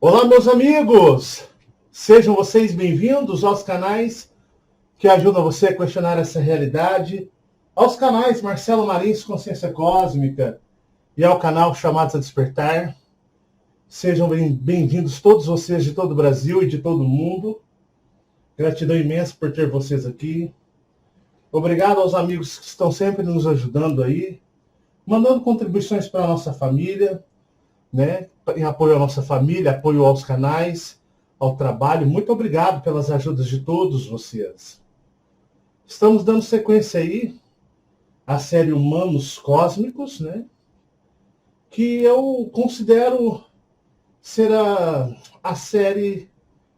Olá, meus amigos! Sejam vocês bem-vindos aos canais que ajudam você a questionar essa realidade, aos canais Marcelo Marins Consciência Cósmica e ao canal Chamados a Despertar. Sejam bem-vindos todos vocês de todo o Brasil e de todo o mundo. Gratidão imensa por ter vocês aqui. Obrigado aos amigos que estão sempre nos ajudando aí, mandando contribuições para a nossa família, né? Em apoio à nossa família, apoio aos canais, ao trabalho. Muito obrigado pelas ajudas de todos vocês. Estamos dando sequência aí à série Humanos Cósmicos, né? Que eu considero ser a série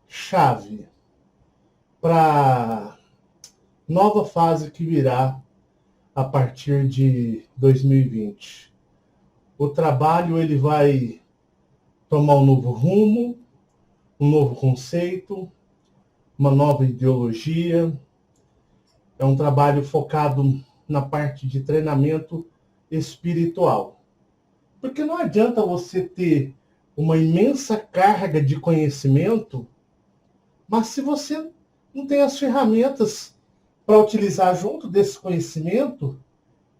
chave para nova fase que virá a partir de 2020. O trabalho ele vai tomar um novo rumo, um novo conceito, uma nova ideologia. É um trabalho focado na parte de treinamento espiritual. Porque não adianta você ter uma imensa carga de conhecimento, mas se você não tem as ferramentas para utilizar junto desse conhecimento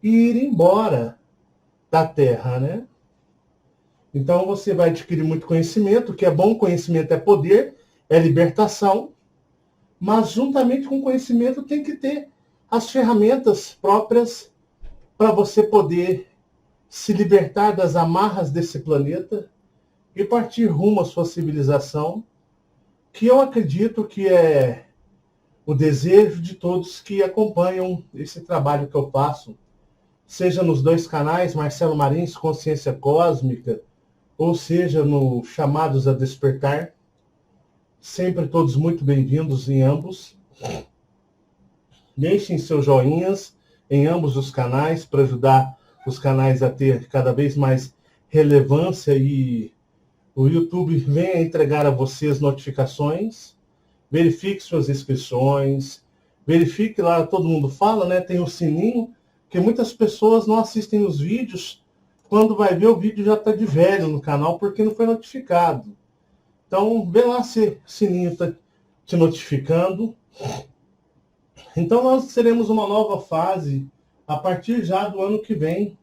e ir embora da Terra, né? Então você vai adquirir muito conhecimento, que é bom, conhecimento é poder, é libertação, mas juntamente com o conhecimento tem que ter as ferramentas próprias para você poder se libertar das amarras desse planeta e partir rumo à sua civilização, que eu acredito que é o desejo de todos que acompanham esse trabalho que eu faço, seja nos dois canais, Marcelo Marins, Consciência Cósmica, ou seja, no Chamados a Despertar. Sempre todos muito bem-vindos em ambos. Deixem seus joinhas em ambos os canais para ajudar os canais a ter cada vez mais relevância e o YouTube venha entregar a vocês notificações. Verifique suas inscrições. Verifique lá, todo mundo fala, né? Tem o sininho, que muitas pessoas não assistem os vídeos. Quando vai ver, o vídeo já está de velho no canal, porque não foi notificado. Então, vê lá se o sininho está te notificando. Então, nós teremos uma nova fase a partir já do ano que vem.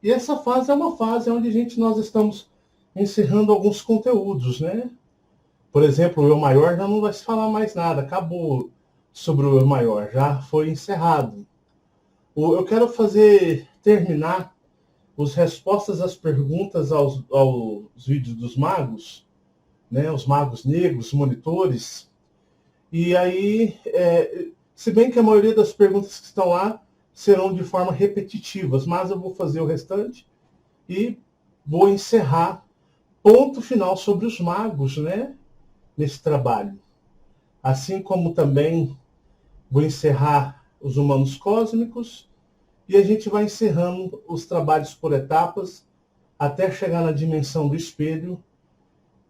E essa fase é uma fase onde nós estamos encerrando alguns conteúdos, né? Por exemplo, o Eu Maior já não vai se falar mais nada. Acabou sobre o Eu Maior, já foi encerrado. Eu quero terminar as respostas às perguntas aos vídeos dos magos, né, os magos negros, monitores. E aí, se bem que a maioria das perguntas que estão lá serão de forma repetitivas, mas eu vou fazer o restante e vou encerrar ponto final sobre os magos, né, nesse trabalho. Assim como também vou encerrar os humanos cósmicos, e a gente vai encerrando os trabalhos por etapas até chegar na dimensão do espelho.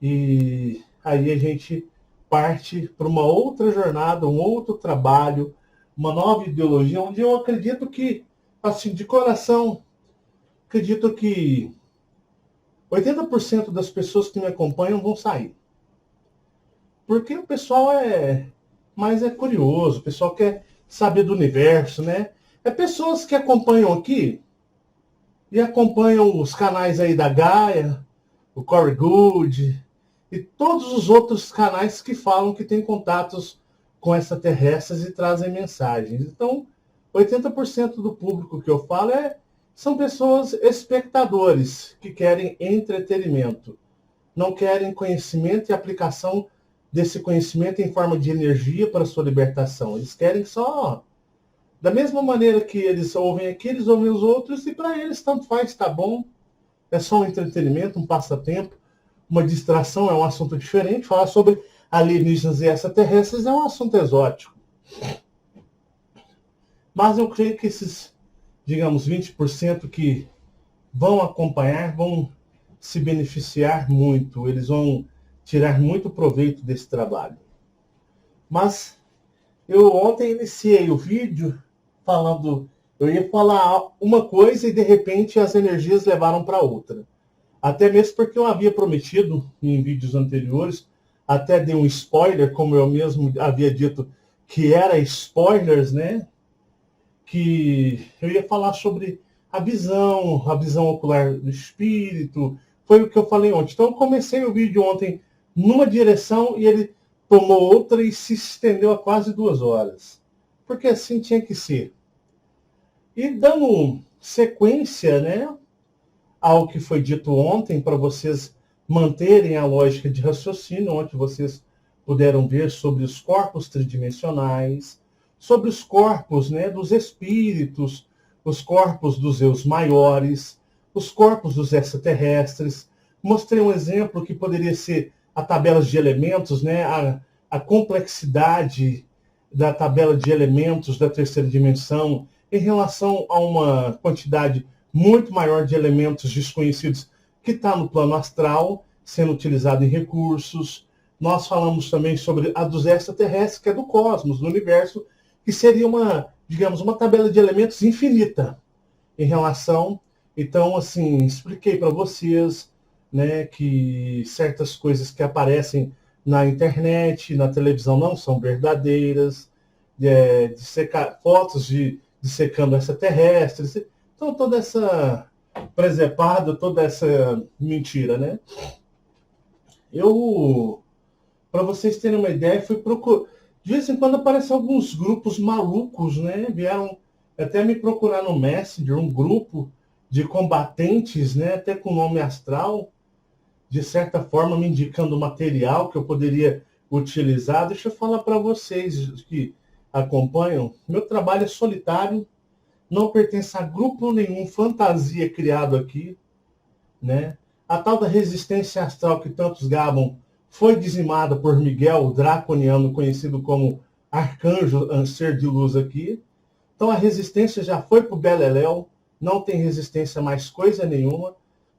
E aí a gente parte para uma outra jornada, um outro trabalho, uma nova ideologia, onde eu acredito que, assim, de coração, acredito que 80% das pessoas que me acompanham vão sair. Porque o pessoal é curioso, o pessoal quer saber do universo, né? É pessoas que acompanham aqui e acompanham os canais aí da Gaia, o Corey Gould e todos os outros canais que falam que têm contatos com extraterrestres e trazem mensagens. Então, 80% do público que eu falo são pessoas espectadores que querem entretenimento, não querem conhecimento e aplicação desse conhecimento em forma de energia para a sua libertação. Eles querem só, da mesma maneira que eles ouvem aqui, eles ouvem os outros, e para eles tanto faz, está bom. É só um entretenimento, um passatempo, uma distração, é um assunto diferente. Falar sobre alienígenas e extraterrestres é um assunto exótico. Mas eu creio que esses, digamos, 20% que vão acompanhar, vão se beneficiar muito. Eles vão tirar muito proveito desse trabalho. Mas eu ontem iniciei o vídeo falando, eu ia falar uma coisa e de repente as energias levaram para outra. Até mesmo porque eu havia prometido em vídeos anteriores, até dei um spoiler, como eu mesmo havia dito, que era spoilers, né? Que eu ia falar sobre a visão ocular do espírito. Foi o que eu falei ontem. Então eu comecei o vídeo ontem numa direção e ele tomou outra e se estendeu a quase 2 horas. Porque assim tinha que ser. E dando sequência, né, ao que foi dito ontem, para vocês manterem a lógica de raciocínio, onde vocês puderam ver sobre os corpos tridimensionais, sobre os corpos, né, dos espíritos, os corpos dos eus maiores, os corpos dos extraterrestres. Mostrei um exemplo que poderia ser a tabela de elementos, né, a complexidade da tabela de elementos da terceira dimensão em relação a uma quantidade muito maior de elementos desconhecidos que está no plano astral, sendo utilizado em recursos. Nós falamos também sobre a dos extraterrestres, que é do cosmos, do universo, que seria uma, digamos, uma tabela de elementos infinita em relação. Então, assim, expliquei para vocês, né, que certas coisas que aparecem na internet, na televisão, não são verdadeiras, fotos de dissecando extraterrestres. Então, toda essa presepada, toda essa mentira, né? Para vocês terem uma ideia, fui procurar. De vez em quando aparecem alguns grupos malucos, né? Vieram até me procurar no Messenger, um grupo de combatentes, né? Até com nome astral, de certa forma me indicando material que eu poderia utilizar. Deixa eu falar para vocês que acompanham. Meu trabalho é solitário, não pertence a grupo nenhum, fantasia criado aqui, né? A tal da resistência astral que tantos gabam foi dizimada por Miguel, o draconiano, conhecido como arcanjo, ser de luz aqui. Então a resistência já foi para o Beleléu, não tem resistência mais coisa nenhuma.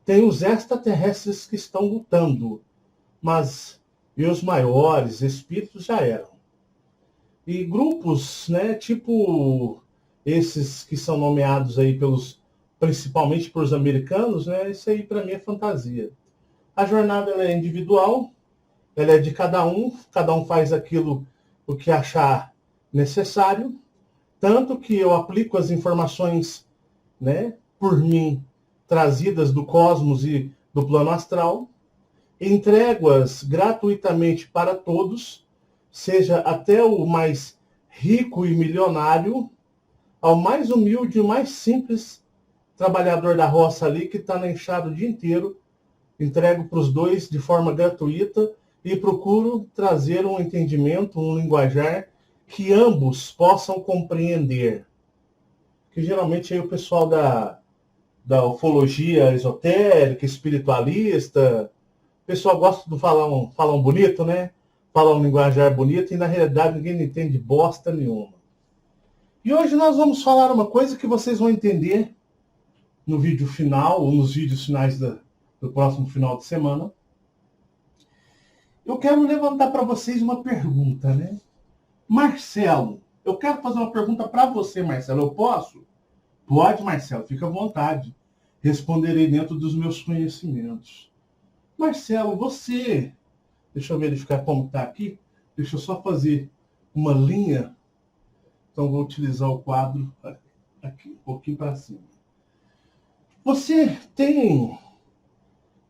Tem os extraterrestres que estão lutando, mas e os maiores espíritos já eram. E grupos, né, tipo esses que são nomeados aí principalmente pelos americanos, né, isso aí para mim é fantasia. A jornada ela é individual, ela é de cada um faz o que achar necessário, tanto que eu aplico as informações, né, por mim, trazidas do cosmos e do plano astral, entrego-as gratuitamente para todos, seja até o mais rico e milionário, ao mais humilde e mais simples trabalhador da roça ali, que está na enxada o dia inteiro. Entrego para os dois de forma gratuita e procuro trazer um entendimento, um linguajar que ambos possam compreender. Que geralmente aí o pessoal da ufologia esotérica, espiritualista, o pessoal gosta de falar um bonito, né? Falar um linguajar bonito e na realidade ninguém entende bosta nenhuma. E hoje nós vamos falar uma coisa que vocês vão entender no vídeo final, ou nos vídeos finais do próximo final de semana. Eu quero levantar para vocês uma pergunta, né? Marcelo, eu quero fazer uma pergunta para você, Marcelo. Eu posso? Pode, Marcelo, fica à vontade. Responderei dentro dos meus conhecimentos. Marcelo, você... Deixa eu verificar como está aqui. Deixa eu só fazer uma linha. Então, vou utilizar o quadro aqui, um pouquinho para cima. Você tem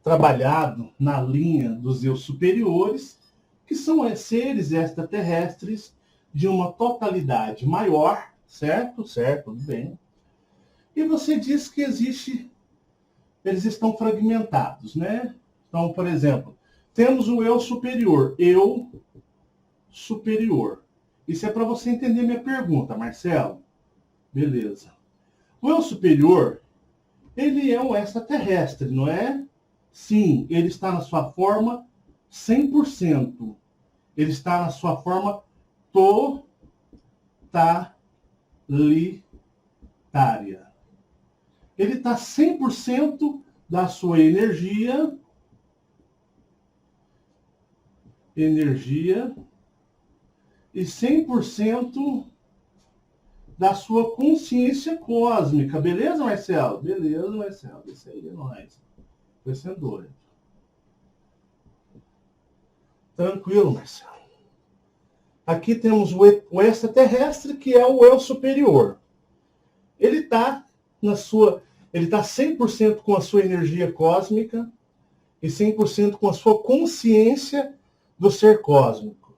trabalhado na linha dos eus superiores, que são seres extraterrestres de uma totalidade maior, certo? Certo, tudo bem. E você diz que eles estão fragmentados, né? Então, por exemplo, temos o eu superior. Eu superior. Isso é para você entender minha pergunta, Marcelo. Beleza. O eu superior, ele é um extraterrestre, não é? Sim, ele está na sua forma 100%. Ele está na sua forma totalitária. Ele está 100% da sua energia e 100% da sua consciência cósmica. Beleza, Marcelo? Beleza, Marcelo. Isso aí é nóis. Foi sendo doido. Tranquilo, Marcelo. Aqui temos o extraterrestre, que é o eu superior. Ele está ele está 100% com a sua energia cósmica e 100% com a sua consciência do ser cósmico.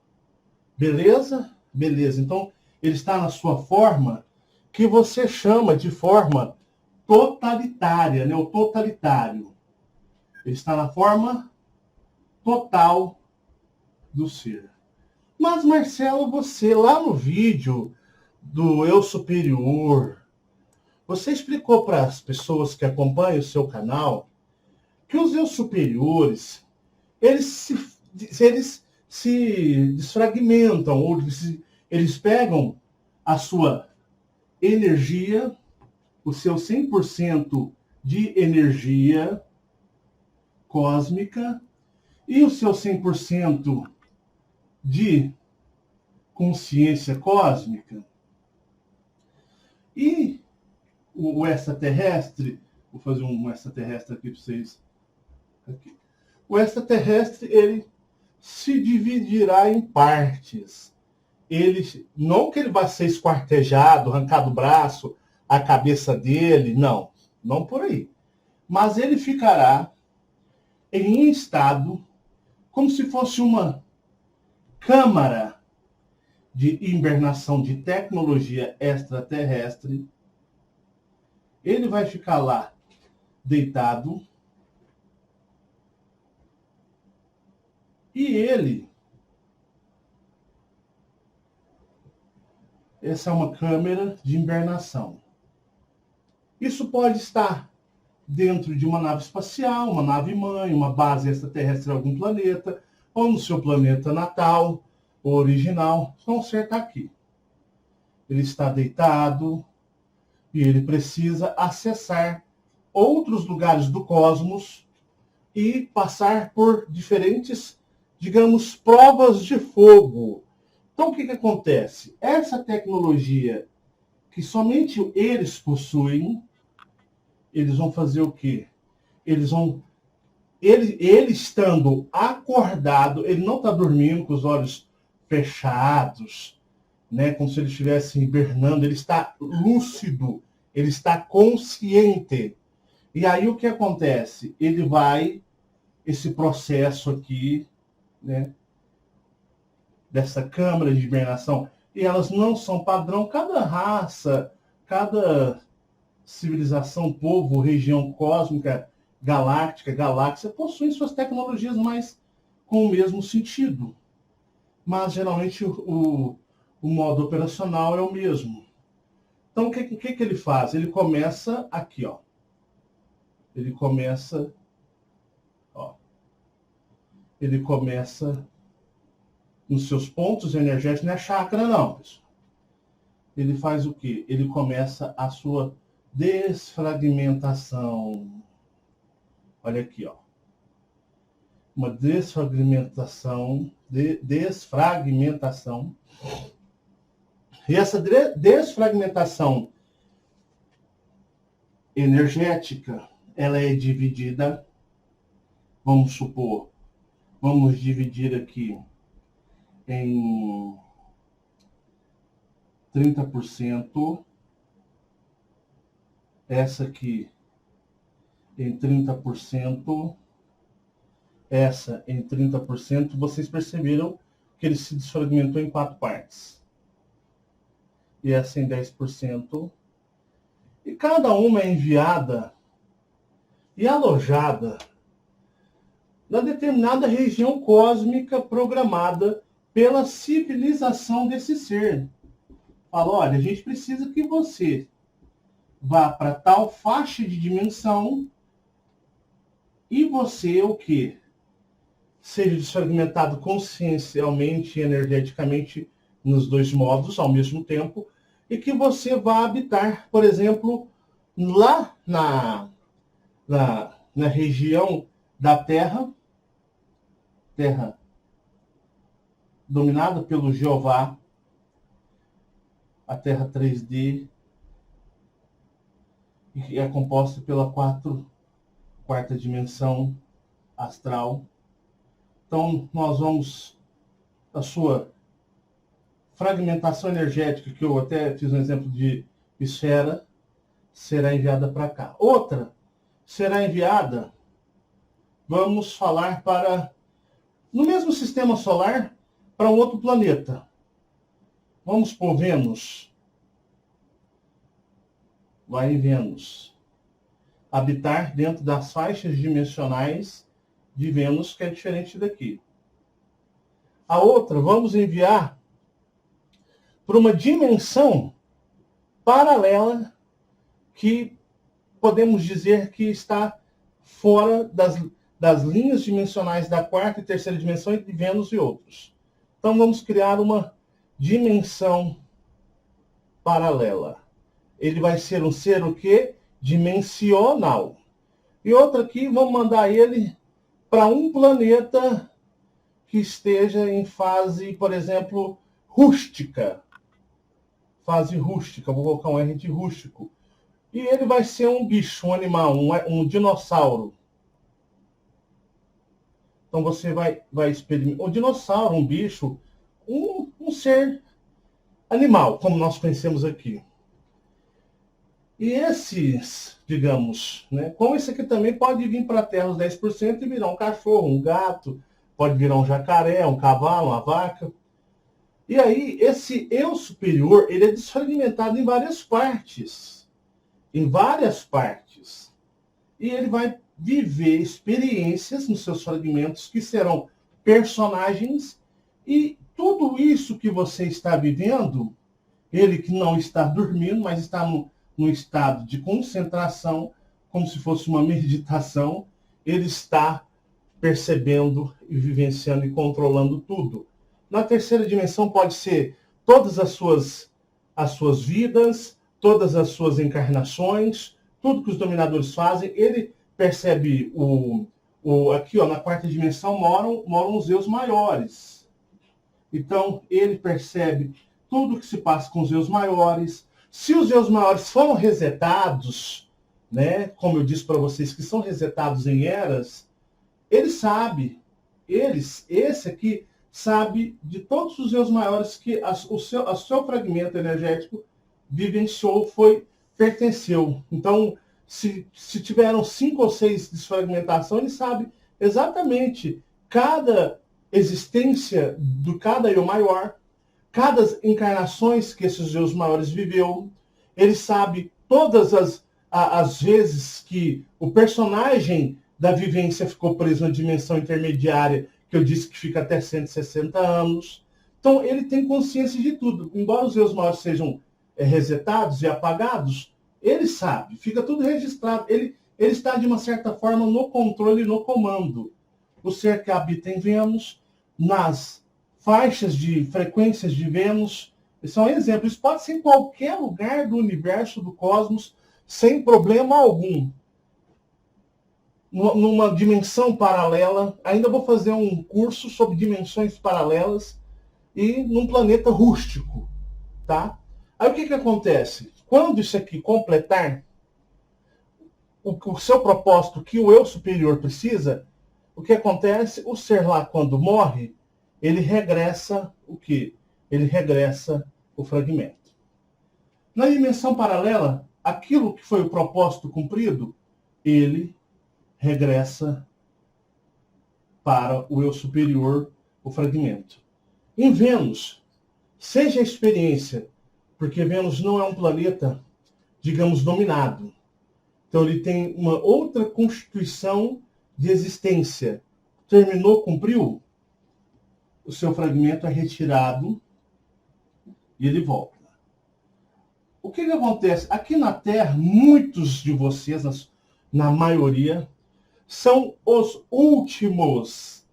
Beleza? Beleza. Então, ele está na sua forma que você chama de forma totalitária, né? O totalitário. Ele está na forma total do ser. Mas, Marcelo, você lá no vídeo do eu superior, você explicou para as pessoas que acompanham o seu canal que os eu superiores, eles se desfragmentam, ou eles pegam a sua energia, o seu 100% de energia cósmica e o seu 100% de consciência cósmica. E o extraterrestre, vou fazer um extraterrestre aqui para vocês. Aqui. O extraterrestre, ele se dividirá em partes. Ele, não que ele vai ser esquartejado, arrancado o braço, a cabeça dele, não por aí. Mas ele ficará em um estado como se fosse uma câmara de hibernação de tecnologia extraterrestre. Ele vai ficar lá deitado e essa é uma câmera de hibernação. Isso pode estar dentro de uma nave espacial, uma nave-mãe, uma base extraterrestre em algum planeta, ou no seu planeta natal, original. Vamos acertar aqui. Ele está deitado e ele precisa acessar outros lugares do cosmos e passar por diferentes, digamos, provas de fogo. Então, o que acontece? Essa tecnologia que somente eles possuem, eles vão fazer o quê? Ele estando acordado, ele não está dormindo com os olhos fechados, né, como se ele estivesse hibernando, ele está lúcido, ele está consciente. E aí o que acontece? Ele vai, esse processo aqui, né, dessa câmara de hibernação, e elas não são padrão, cada raça, cada civilização, povo, região cósmica, galáctica, galáxia, possuem suas tecnologias mais com o mesmo sentido. Mas geralmente o modo operacional é o mesmo. Então o que ele faz? Ele começa aqui, ó. Ele começa nos seus pontos energéticos, não é chakra não, pessoal. Ele faz o quê? Ele começa a sua desfragmentação. Olha aqui, ó. Uma desfragmentação. Desfragmentação. E essa desfragmentação energética, ela é dividida, vamos supor, vamos dividir aqui em 30%, essa aqui em 30%, essa em 30%, vocês perceberam que ele se desfragmentou em 4 partes. E essa em 10%. E cada uma é enviada e alojada na determinada região cósmica programada pela civilização desse ser. Fala, olha, a gente precisa que você vá para tal faixa de dimensão e você, o quê? Seja desfragmentado consciencialmente e energeticamente nos dois modos ao mesmo tempo, e que você vá habitar, por exemplo, lá na região da Terra dominada pelo Jeová, a Terra 3D, e é composta pela 4 quarta dimensão astral. Então, nós vamos, a sua fragmentação energética, que eu até fiz um exemplo de esfera, será enviada para cá. Outra será enviada, vamos falar para, no mesmo sistema solar, para um outro planeta. Vamos por Vênus. Vai em Vênus. Habitar dentro das faixas dimensionais de Vênus, que é diferente daqui. A outra, vamos enviar para uma dimensão paralela que podemos dizer que está fora das linhas dimensionais da quarta e terceira dimensão entre Vênus e outros. Então vamos criar uma dimensão paralela. Ele vai ser um ser o quê? Dimensional. E outra aqui, vamos mandar ele para um planeta que esteja em fase, por exemplo, rústica. Fase rústica, vou colocar um R de rústico. E ele vai ser um bicho, um animal, um dinossauro. Então você vai experimentar. Um dinossauro, um bicho, um ser animal, como nós conhecemos aqui. E esses, digamos, né, como esse aqui também pode vir para a Terra os 10% e virar um cachorro, um gato, pode virar um jacaré, um cavalo, uma vaca. E aí, esse eu superior, ele é desfragmentado em várias partes. Em várias partes. E ele vai viver experiências nos seus fragmentos que serão personagens. E tudo isso que você está vivendo, ele que não está dormindo, mas está num estado de concentração, como se fosse uma meditação, ele está percebendo e vivenciando e controlando tudo. Na terceira dimensão pode ser todas as suas vidas, todas as suas encarnações, tudo que os dominadores fazem. Ele percebe aqui, ó, na quarta dimensão moram os eus maiores. Então, ele percebe tudo que se passa com os eus maiores. Se os eus maiores foram resetados, né, como eu disse para vocês, que são resetados em eras, ele sabe, esse aqui sabe de todos os eus maiores que o seu fragmento energético vivenciou, pertenceu. Então, se tiveram 5 ou 6 desfragmentações, ele sabe exatamente cada existência do cada eu maior, cada encarnações que esses eus maiores viveu. Ele sabe todas as vezes que o personagem da vivência ficou preso na dimensão intermediária, que eu disse que fica até 160 anos. Então, ele tem consciência de tudo. Embora os eus maiores sejam resetados e apagados, ele sabe, fica tudo registrado. Ele está, de uma certa forma, no controle e no comando. O ser que habita em Vênus, nas faixas de frequências de Vênus, isso é um exemplo. Isso pode ser em qualquer lugar do universo, do cosmos, sem problema algum. Numa dimensão paralela, ainda vou fazer um curso sobre dimensões paralelas, e num planeta rústico, tá? Aí o que acontece? Quando isso aqui completar o seu propósito, que o eu superior precisa, o que acontece? O ser lá, quando morre, ele regressa o quê? Ele regressa o fragmento. Na dimensão paralela, aquilo que foi o propósito cumprido, ele regressa para o eu superior, o fragmento. Em Vênus, seja a experiência, porque Vênus não é um planeta, digamos, dominado. Então ele tem uma outra constituição de existência. Terminou, cumpriu, o seu fragmento é retirado e ele volta. O que acontece? Aqui na Terra, muitos de vocês, na maioria, são os últimos.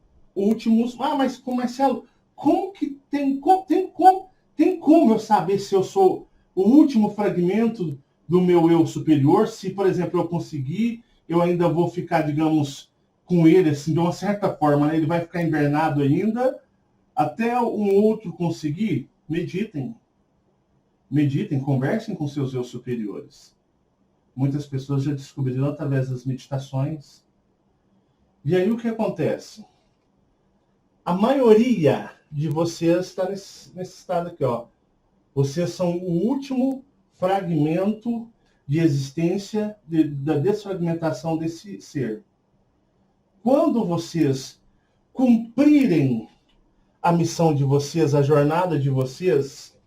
Ah, mas Marcelo, como que tem como eu saber se eu sou o último fragmento do meu eu superior? Se, por exemplo, eu conseguir, eu ainda vou ficar, digamos, com ele, assim, de uma certa forma, né? Ele vai ficar invernado ainda, até um outro conseguir. Meditem, conversem com seus eu superiores. Muitas pessoas já descobriram através das meditações. E aí o que acontece? A maioria de vocês está nesse estado aqui, ó. Vocês são o último fragmento de existência da desfragmentação desse ser. Quando vocês cumprirem a missão de vocês, a jornada de vocês,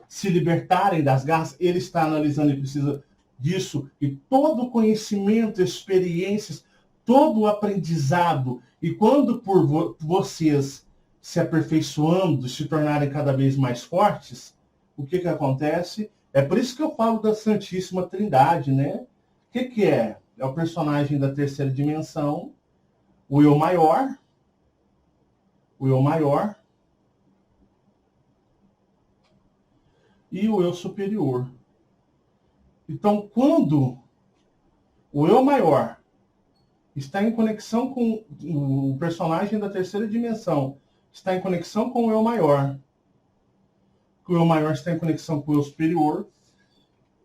se libertarem das garras, ele está analisando e precisa disso, e todo o conhecimento, experiências, todo o aprendizado, e quando por vocês se aperfeiçoando, se tornarem cada vez mais fortes, o que acontece? É por isso que eu falo da Santíssima Trindade, né? O que é? É o personagem da terceira dimensão, o eu maior, e o eu superior. Então, quando o eu maior está em conexão com o personagem da terceira dimensão, está em conexão com o eu maior está em conexão com o eu superior,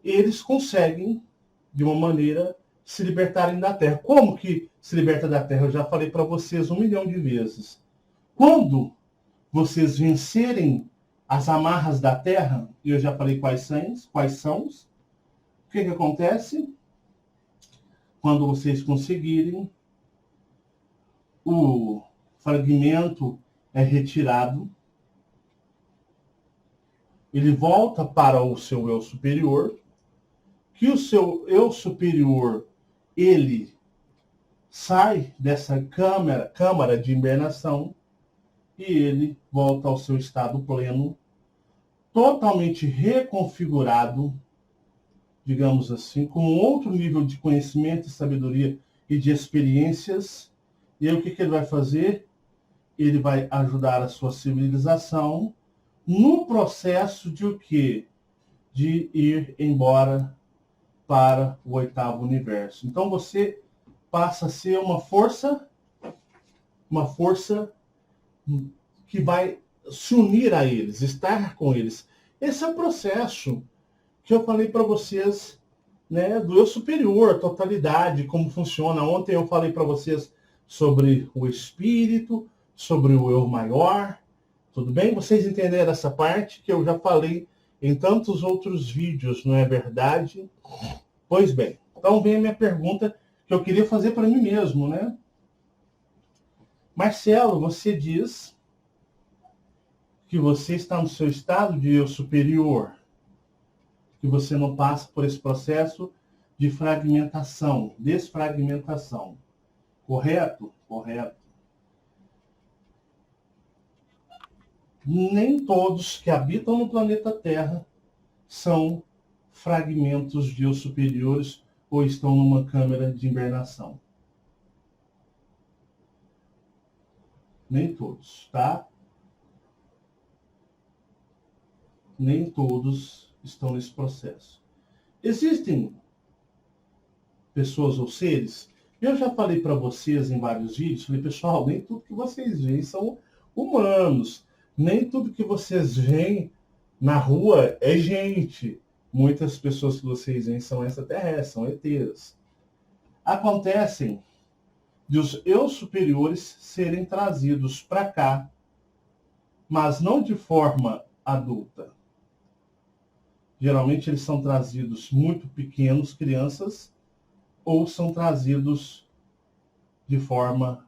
eles conseguem, de uma maneira, se libertarem da Terra. Como que se liberta da Terra? Eu já falei para vocês 1 milhão de vezes. Quando vocês vencerem as amarras da Terra, e eu já falei quais são, o que acontece? Quando vocês conseguirem, o fragmento é retirado, ele volta para o seu eu superior, que o seu eu superior, ele sai dessa câmara de hibernação e ele volta ao seu estado pleno, totalmente reconfigurado, digamos assim, com outro nível de conhecimento, sabedoria e de experiências. E aí o que ele vai fazer? Ele vai ajudar a sua civilização no processo de o quê? De ir embora para o 8º universo. Então você passa a ser uma força que vai se unir a eles, estar com eles. Esse é o processo que eu falei para vocês, né, do eu superior, totalidade, como funciona. Ontem eu falei para vocês sobre o espírito, sobre o eu maior. Tudo bem? Vocês entenderam essa parte que eu já falei em tantos outros vídeos, não é verdade? Pois bem, então vem a minha pergunta que eu queria fazer para mim mesmo, né? Marcelo, você diz que você está no seu estado de eu superior, que você não passa por esse processo de fragmentação, desfragmentação. Correto? Correto. Nem todos que habitam no planeta Terra são fragmentos de eu superiores ou estão numa câmara de hibernação. Nem todos, tá? Nem todos estão nesse processo. Existem pessoas ou seres, eu já falei para vocês em vários vídeos, falei, pessoal, nem tudo que vocês veem são humanos. Nem tudo que vocês veem na rua é gente. Muitas pessoas que vocês veem são extraterrestres, são ETs. Acontecem de os eu superiores serem trazidos para cá, mas não de forma adulta. Geralmente eles são trazidos muito pequenos, crianças, ou são trazidos de forma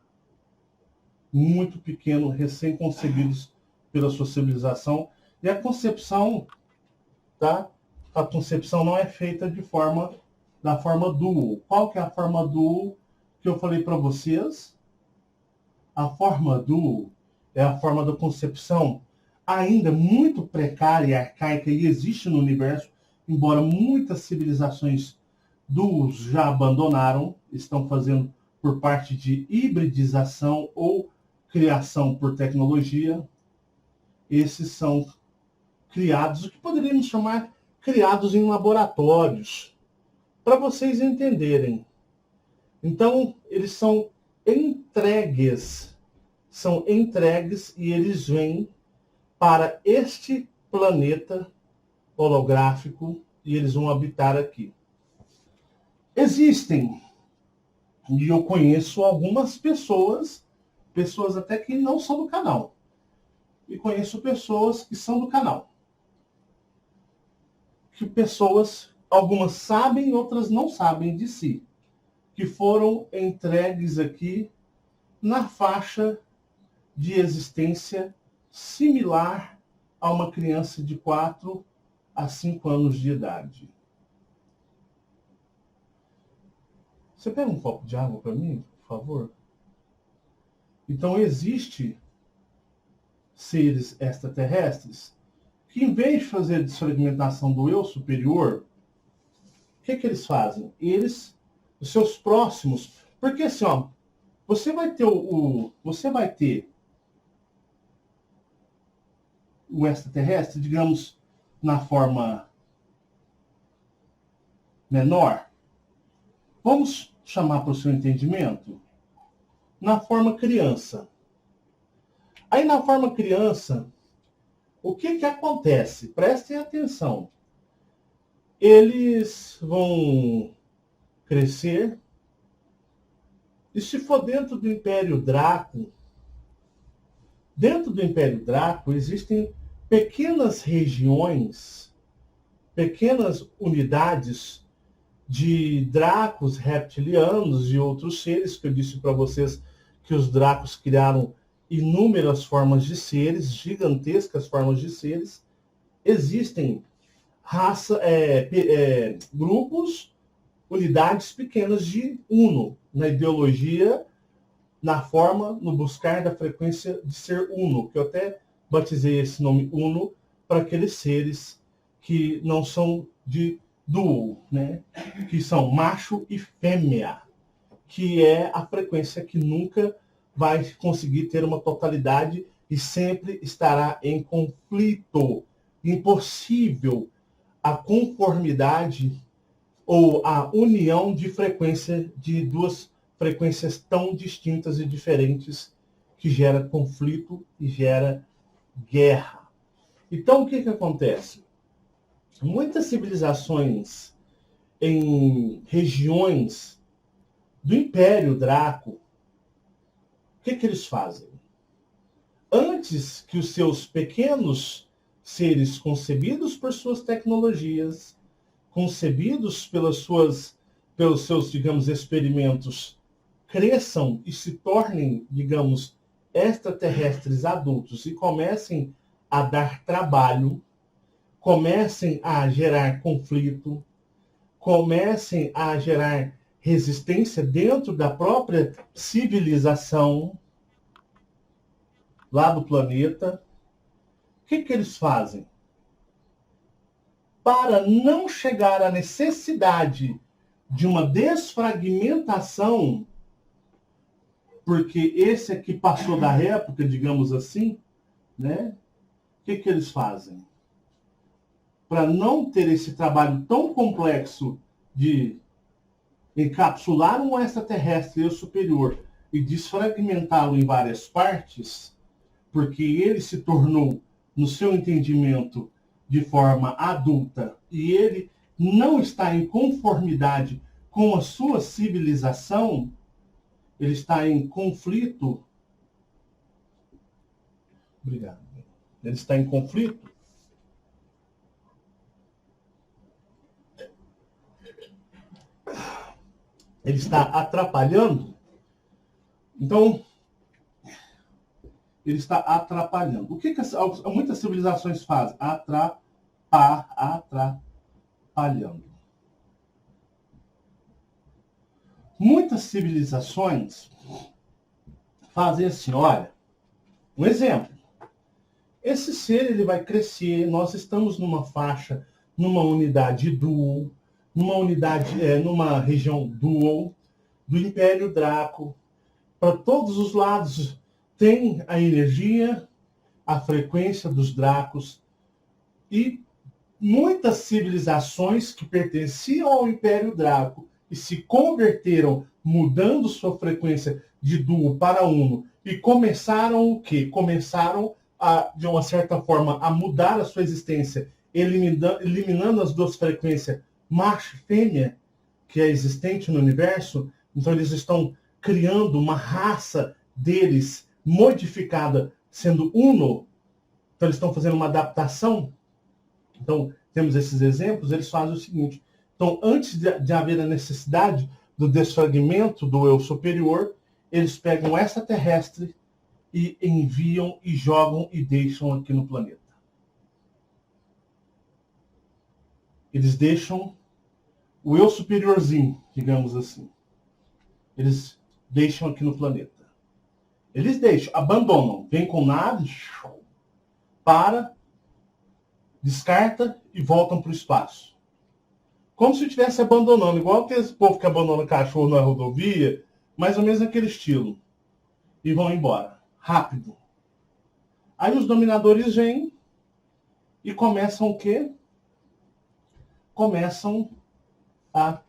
muito pequeno, recém-concebidos pela sua civilização. E a concepção, tá? A concepção não é feita da forma dual. Qual que é a forma dual que eu falei para vocês? A forma dual é a forma da concepção ainda muito precária e arcaica e existe no universo, embora muitas civilizações duos já abandonaram, estão fazendo por parte de hibridização ou criação por tecnologia. Esses são criados, o que poderíamos chamar criados em laboratórios, para vocês entenderem. Então, eles são entregues e eles vêm para este planeta holográfico e eles vão habitar aqui. Existem, e eu conheço algumas pessoas até que não são do canal, e conheço pessoas que são do canal, que pessoas, algumas sabem, outras não sabem de si, que foram entregues aqui na faixa de existência similar a uma criança de 4 a 5 anos de idade. Você pega um copo de água para mim, por favor? Então, existe seres extraterrestres que, em vez de fazer a desfragmentação do eu superior, o que eles fazem? Eles, os seus próximos... Porque assim, ó, você vai ter o extraterrestre, digamos, na forma menor. Vamos chamar para o seu entendimento na forma criança. Aí na forma criança, o que acontece? Prestem atenção. Eles vão crescer, e se for dentro do Império Draco, existem pequenas regiões, pequenas unidades de dracos reptilianos e outros seres, que eu disse para vocês que os dracos criaram inúmeras formas de seres, gigantescas formas de seres. Existem grupos, unidades pequenas de uno, na ideologia, na forma, no buscar da frequência de ser uno, que eu até batizei esse nome uno para aqueles seres que não são de duo, né? Que são macho e fêmea, que é a frequência que nunca vai conseguir ter uma totalidade e sempre estará em conflito. Impossível a conformidade ou a união de frequência de duas frequências tão distintas e diferentes, que gera conflito e gera guerra. Então, o que acontece? Muitas civilizações em regiões do Império Draco, o que eles fazem? Antes que os seus pequenos seres concebidos por suas tecnologias, concebidos pelos seus, digamos, experimentos, cresçam e se tornem, digamos, extraterrestres adultos e comecem a dar trabalho, comecem a gerar conflito, comecem a gerar resistência dentro da própria civilização lá do planeta, o que eles fazem? Para não chegar à necessidade de uma desfragmentação, porque esse aqui passou da época, digamos assim, né? O que eles fazem? Para não ter esse trabalho tão complexo de encapsular um extraterrestre superior e desfragmentá-lo em várias partes, porque ele se tornou, no seu entendimento, de forma adulta, e ele não está em conformidade com a sua civilização, ele está em conflito. Obrigado. Ele está em conflito. Ele está atrapalhando. Então, ele está atrapalhando. O que muitas civilizações fazem? Atrapalhando. Muitas civilizações fazem assim, olha, um exemplo. Esse ser ele vai crescer, nós estamos numa faixa, numa unidade dual, numa região dual do Império Draco. Para todos os lados tem a energia, a frequência dos Dracos, e muitas civilizações que pertenciam ao Império Draco e se converteram, mudando sua frequência de duo para uno, e começaram o quê? Começaram, de uma certa forma, a mudar a sua existência, eliminando as duas frequências, macho e fêmea. O que é existente no universo. Então eles estão criando uma raça deles modificada, sendo uno. Então eles estão fazendo uma adaptação. Então temos esses exemplos. Eles fazem o seguinte: então antes de haver a necessidade do desfragmento do eu superior, eles pegam o extraterrestre e enviam e jogam e deixam aqui no planeta. Eles deixam o eu superiorzinho, digamos assim. Eles deixam aqui no planeta. Eles deixam, abandonam, vem com nave, para, descarta e voltam para o espaço. Como se estivesse abandonando, igual aquele povo que abandona cachorro na rodovia, mais ou menos aquele estilo. E vão embora, rápido. Aí os dominadores vêm e começam o quê? Começam a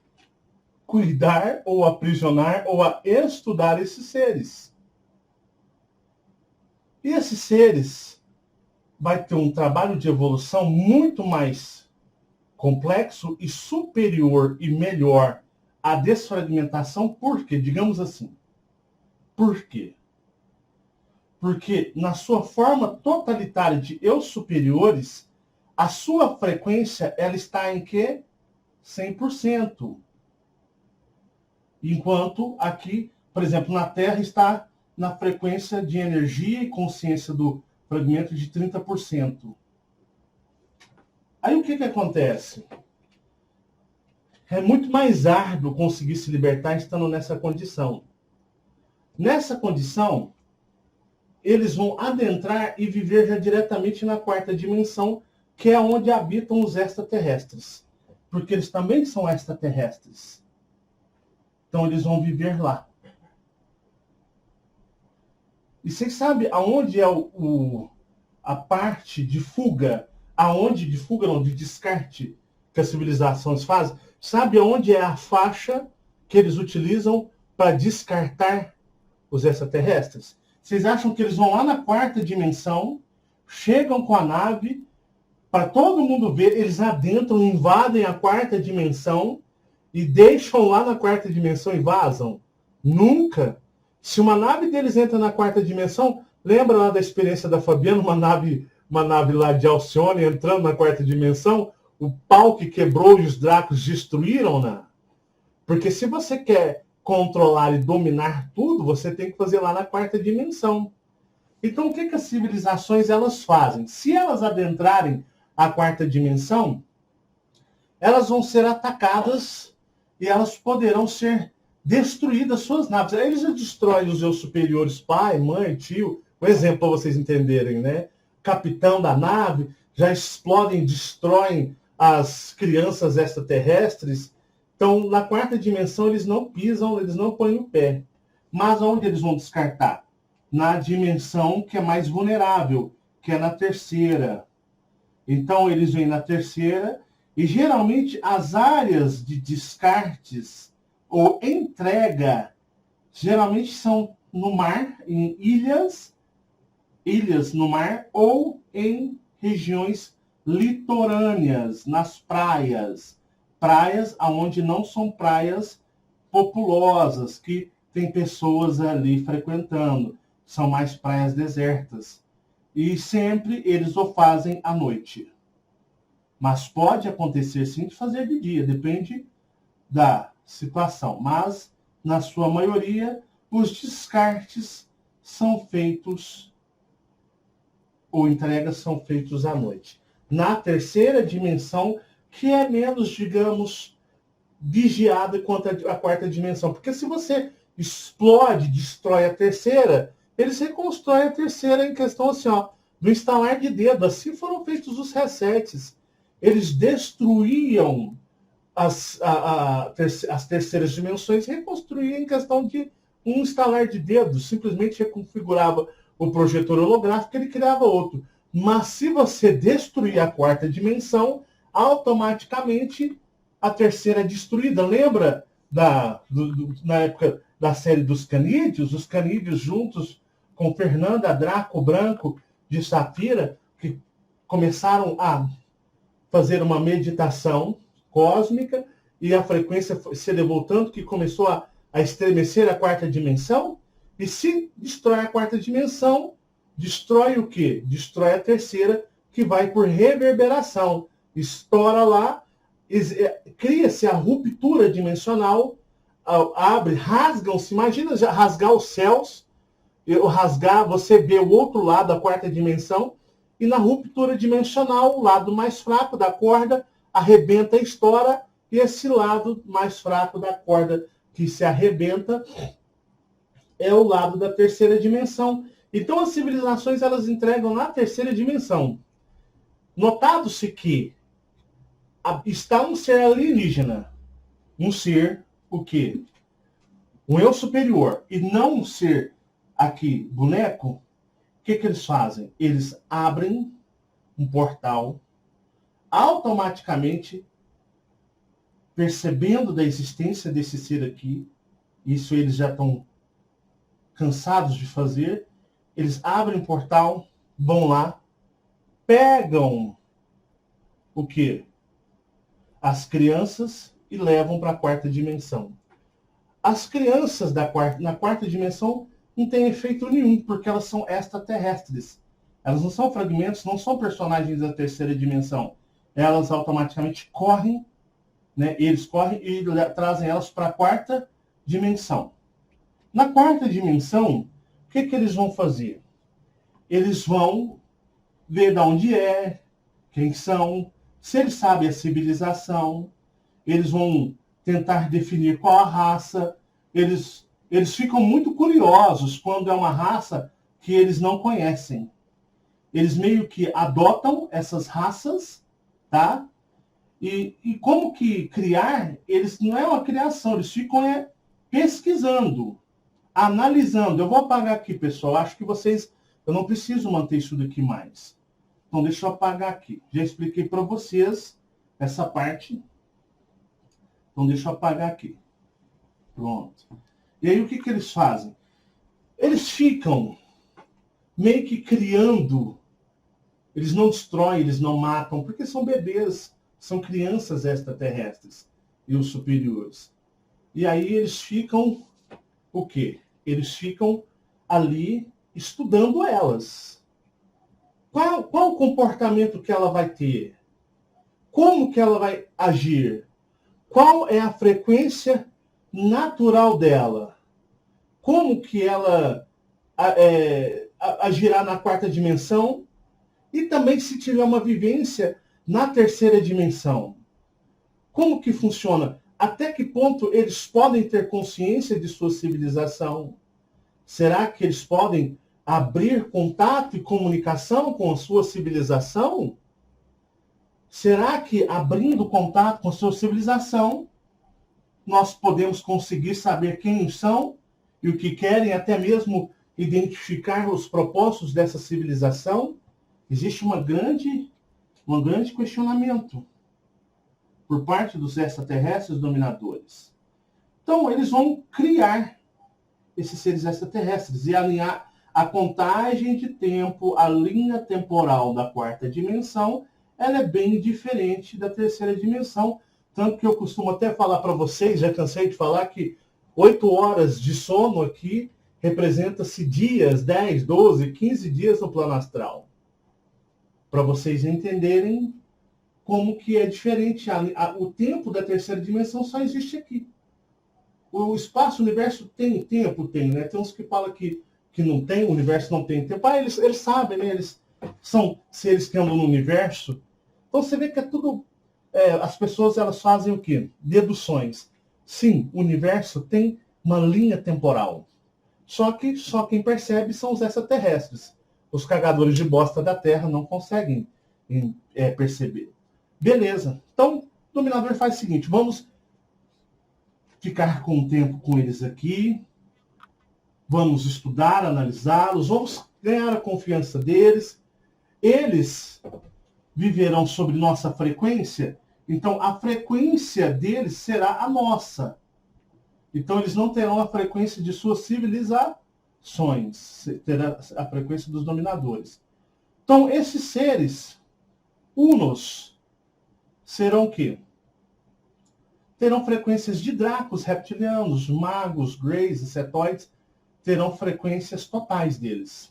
cuidar ou aprisionar ou a estudar esses seres. E esses seres vai ter um trabalho de evolução muito mais complexo e superior e melhor à desfragmentação. Por quê? Digamos assim. Por quê? Porque na sua forma totalitária de eu superiores, a sua frequência ela está em quê? 100%. Enquanto aqui, por exemplo, na Terra está na frequência de energia e consciência do fragmento de 30%. Aí o que acontece? É muito mais árduo conseguir se libertar estando nessa condição. Nessa condição, eles vão adentrar e viver já diretamente na quarta dimensão, que é onde habitam os extraterrestres. Porque eles também são extraterrestres. Então eles vão viver lá. E vocês sabem aonde é a parte de fuga, de fuga não, de descarte que as civilizações fazem? Sabe aonde é a faixa que eles utilizam para descartar os extraterrestres? Vocês acham que eles vão lá na quarta dimensão, chegam com a nave, para todo mundo ver, eles adentram, invadem a quarta dimensão e deixam lá na quarta dimensão e vazam? Nunca! Se uma nave deles entra na quarta dimensão, lembra lá da experiência da Fabiana, uma nave lá de Alcione entrando na quarta dimensão, o pau que quebrou e os dracos destruíram-na? Porque se você quer controlar e dominar tudo, você tem que fazer lá na quarta dimensão. Então, o que as civilizações elas fazem? Se elas adentrarem a quarta dimensão, elas vão ser atacadas e elas poderão ser destruídas suas naves. Aí eles já destroem os seus superiores, pai, mãe, tio. Um exemplo para vocês entenderem, né? Capitão da nave, já explodem, destroem as crianças extraterrestres. Então, na quarta dimensão, eles não pisam, eles não põem o pé. Mas onde eles vão descartar? Na dimensão que é mais vulnerável, que é na terceira. Então, eles vêm na terceira e, geralmente, as áreas de descartes ou entrega, geralmente são no mar, em ilhas no mar, ou em regiões litorâneas, nas praias. Praias onde não são praias populosas, que tem pessoas ali frequentando. São mais praias desertas. E sempre eles o fazem à noite. Mas pode acontecer sim de fazer de dia, depende da situação. Mas, na sua maioria, os descartes são feitos, ou entregas são feitos à noite. Na terceira dimensão, que é menos, digamos, vigiada quanto a quarta dimensão. Porque se você explode, destrói a terceira, eles reconstroem a terceira em questão assim, ó, do instalar de dedo. Assim foram feitos os resets. Eles destruíam as terceiras dimensões e reconstruíam em questão de um instalar de dedos. Simplesmente reconfigurava o projetor holográfico e ele criava outro. Mas se você destruir a quarta dimensão, automaticamente a terceira é destruída. Lembra na época da série dos canídeos? Os canídeos juntos com Fernanda, Draco Branco de Safira, que começaram a fazer uma meditação cósmica e a frequência se elevou tanto que começou a estremecer a quarta dimensão. E se destrói a quarta dimensão, destrói o quê? Destrói a terceira, que vai por reverberação. Estoura lá, cria-se a ruptura dimensional, abre, rasgam-se, imagina já rasgar os céus, rasgar, você vê o outro lado da quarta dimensão, e na ruptura dimensional, o lado mais fraco da corda arrebenta e estoura, e esse lado mais fraco da corda que se arrebenta é o lado da terceira dimensão. Então as civilizações elas entregam na terceira dimensão. Notado-se que está um ser alienígena, um ser, o quê? Um eu superior, e não um ser aqui, boneco. O que eles fazem? Eles abrem um portal, automaticamente, percebendo da existência desse ser aqui, isso eles já estão cansados de fazer, eles abrem um portal, vão lá, pegam o quê? As crianças e levam para a quarta dimensão. As crianças na quarta dimensão não têm efeito nenhum, porque elas são extraterrestres. Elas não são fragmentos, não são personagens da terceira dimensão. Elas automaticamente correm, né? Eles correm e trazem elas para a quarta dimensão. Na quarta dimensão, o que eles vão fazer? Eles vão ver de onde é, quem são, se eles sabem a civilização, eles vão tentar definir qual a raça. Eles ficam muito curiosos quando é uma raça que eles não conhecem. Eles meio que adotam essas raças, tá? E como que criar, eles não é uma criação, eles ficam pesquisando, analisando. Eu vou apagar aqui, pessoal. Acho que eu não preciso manter isso daqui mais. Então, deixa eu apagar aqui. Já expliquei para vocês essa parte. Então, deixa eu apagar aqui. Pronto. E aí, o que eles fazem? Eles ficam meio que criando. Eles não destroem, eles não matam, porque são bebês, são crianças extraterrestres e os superiores. E aí, eles ficam o quê? Eles ficam ali estudando elas. Qual o comportamento que ela vai ter? Como que ela vai agir? Qual é a frequência natural dela? Como que ela agirá na quarta dimensão? E também se tiver uma vivência na terceira dimensão. Como que funciona? Até que ponto eles podem ter consciência de sua civilização? Será que eles podem abrir contato e comunicação com a sua civilização? Será que abrindo contato com a sua civilização, nós podemos conseguir saber quem são e o que querem, até mesmo identificar os propósitos dessa civilização? Existe um grande questionamento por parte dos extraterrestres dominadores. Então, eles vão criar esses seres extraterrestres e alinhar a contagem de tempo, a linha temporal da quarta dimensão, ela é bem diferente da terceira dimensão. Tanto que eu costumo até falar para vocês, já cansei de falar, que 8 horas de sono aqui representa-se dias, 10, 12, 15 dias no plano astral. Para vocês entenderem como que é diferente. O tempo da terceira dimensão só existe aqui. O espaço, o universo tem tempo? Tem, né? Tem uns que falam que não tem, o universo não tem tempo. Eles sabem, né? Eles são seres que andam no universo. Então você vê que é tudo... as pessoas elas fazem o quê? Deduções. Sim, o universo tem uma linha temporal. Só que só quem percebe são os extraterrestres. Os cagadores de bosta da Terra não conseguem perceber. Beleza. Então, o dominador faz o seguinte. Vamos ficar com um tempo com eles aqui. Vamos estudar, analisá-los. Vamos ganhar a confiança deles. Eles viverão sobre nossa frequência. Então, a frequência deles será a nossa. Então, eles não terão a frequência de suas civilizações. Terá a frequência dos dominadores. Então, esses seres, unos, serão o quê? terão frequências de dracos, reptilianos, magos, greys e setoides, terão frequências totais deles.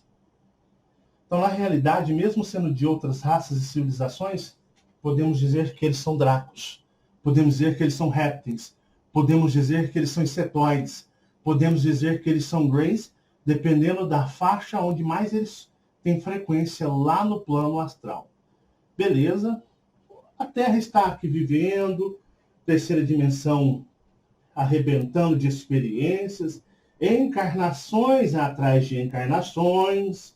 Então, na realidade, mesmo sendo de outras raças e civilizações, podemos dizer que eles são dracos, podemos dizer que eles são répteis, podemos dizer que eles são insetoides, podemos dizer que eles são greys, dependendo da faixa onde mais eles têm frequência lá no plano astral. Beleza? A Terra está aqui vivendo, terceira dimensão arrebentando de experiências, encarnações atrás de encarnações,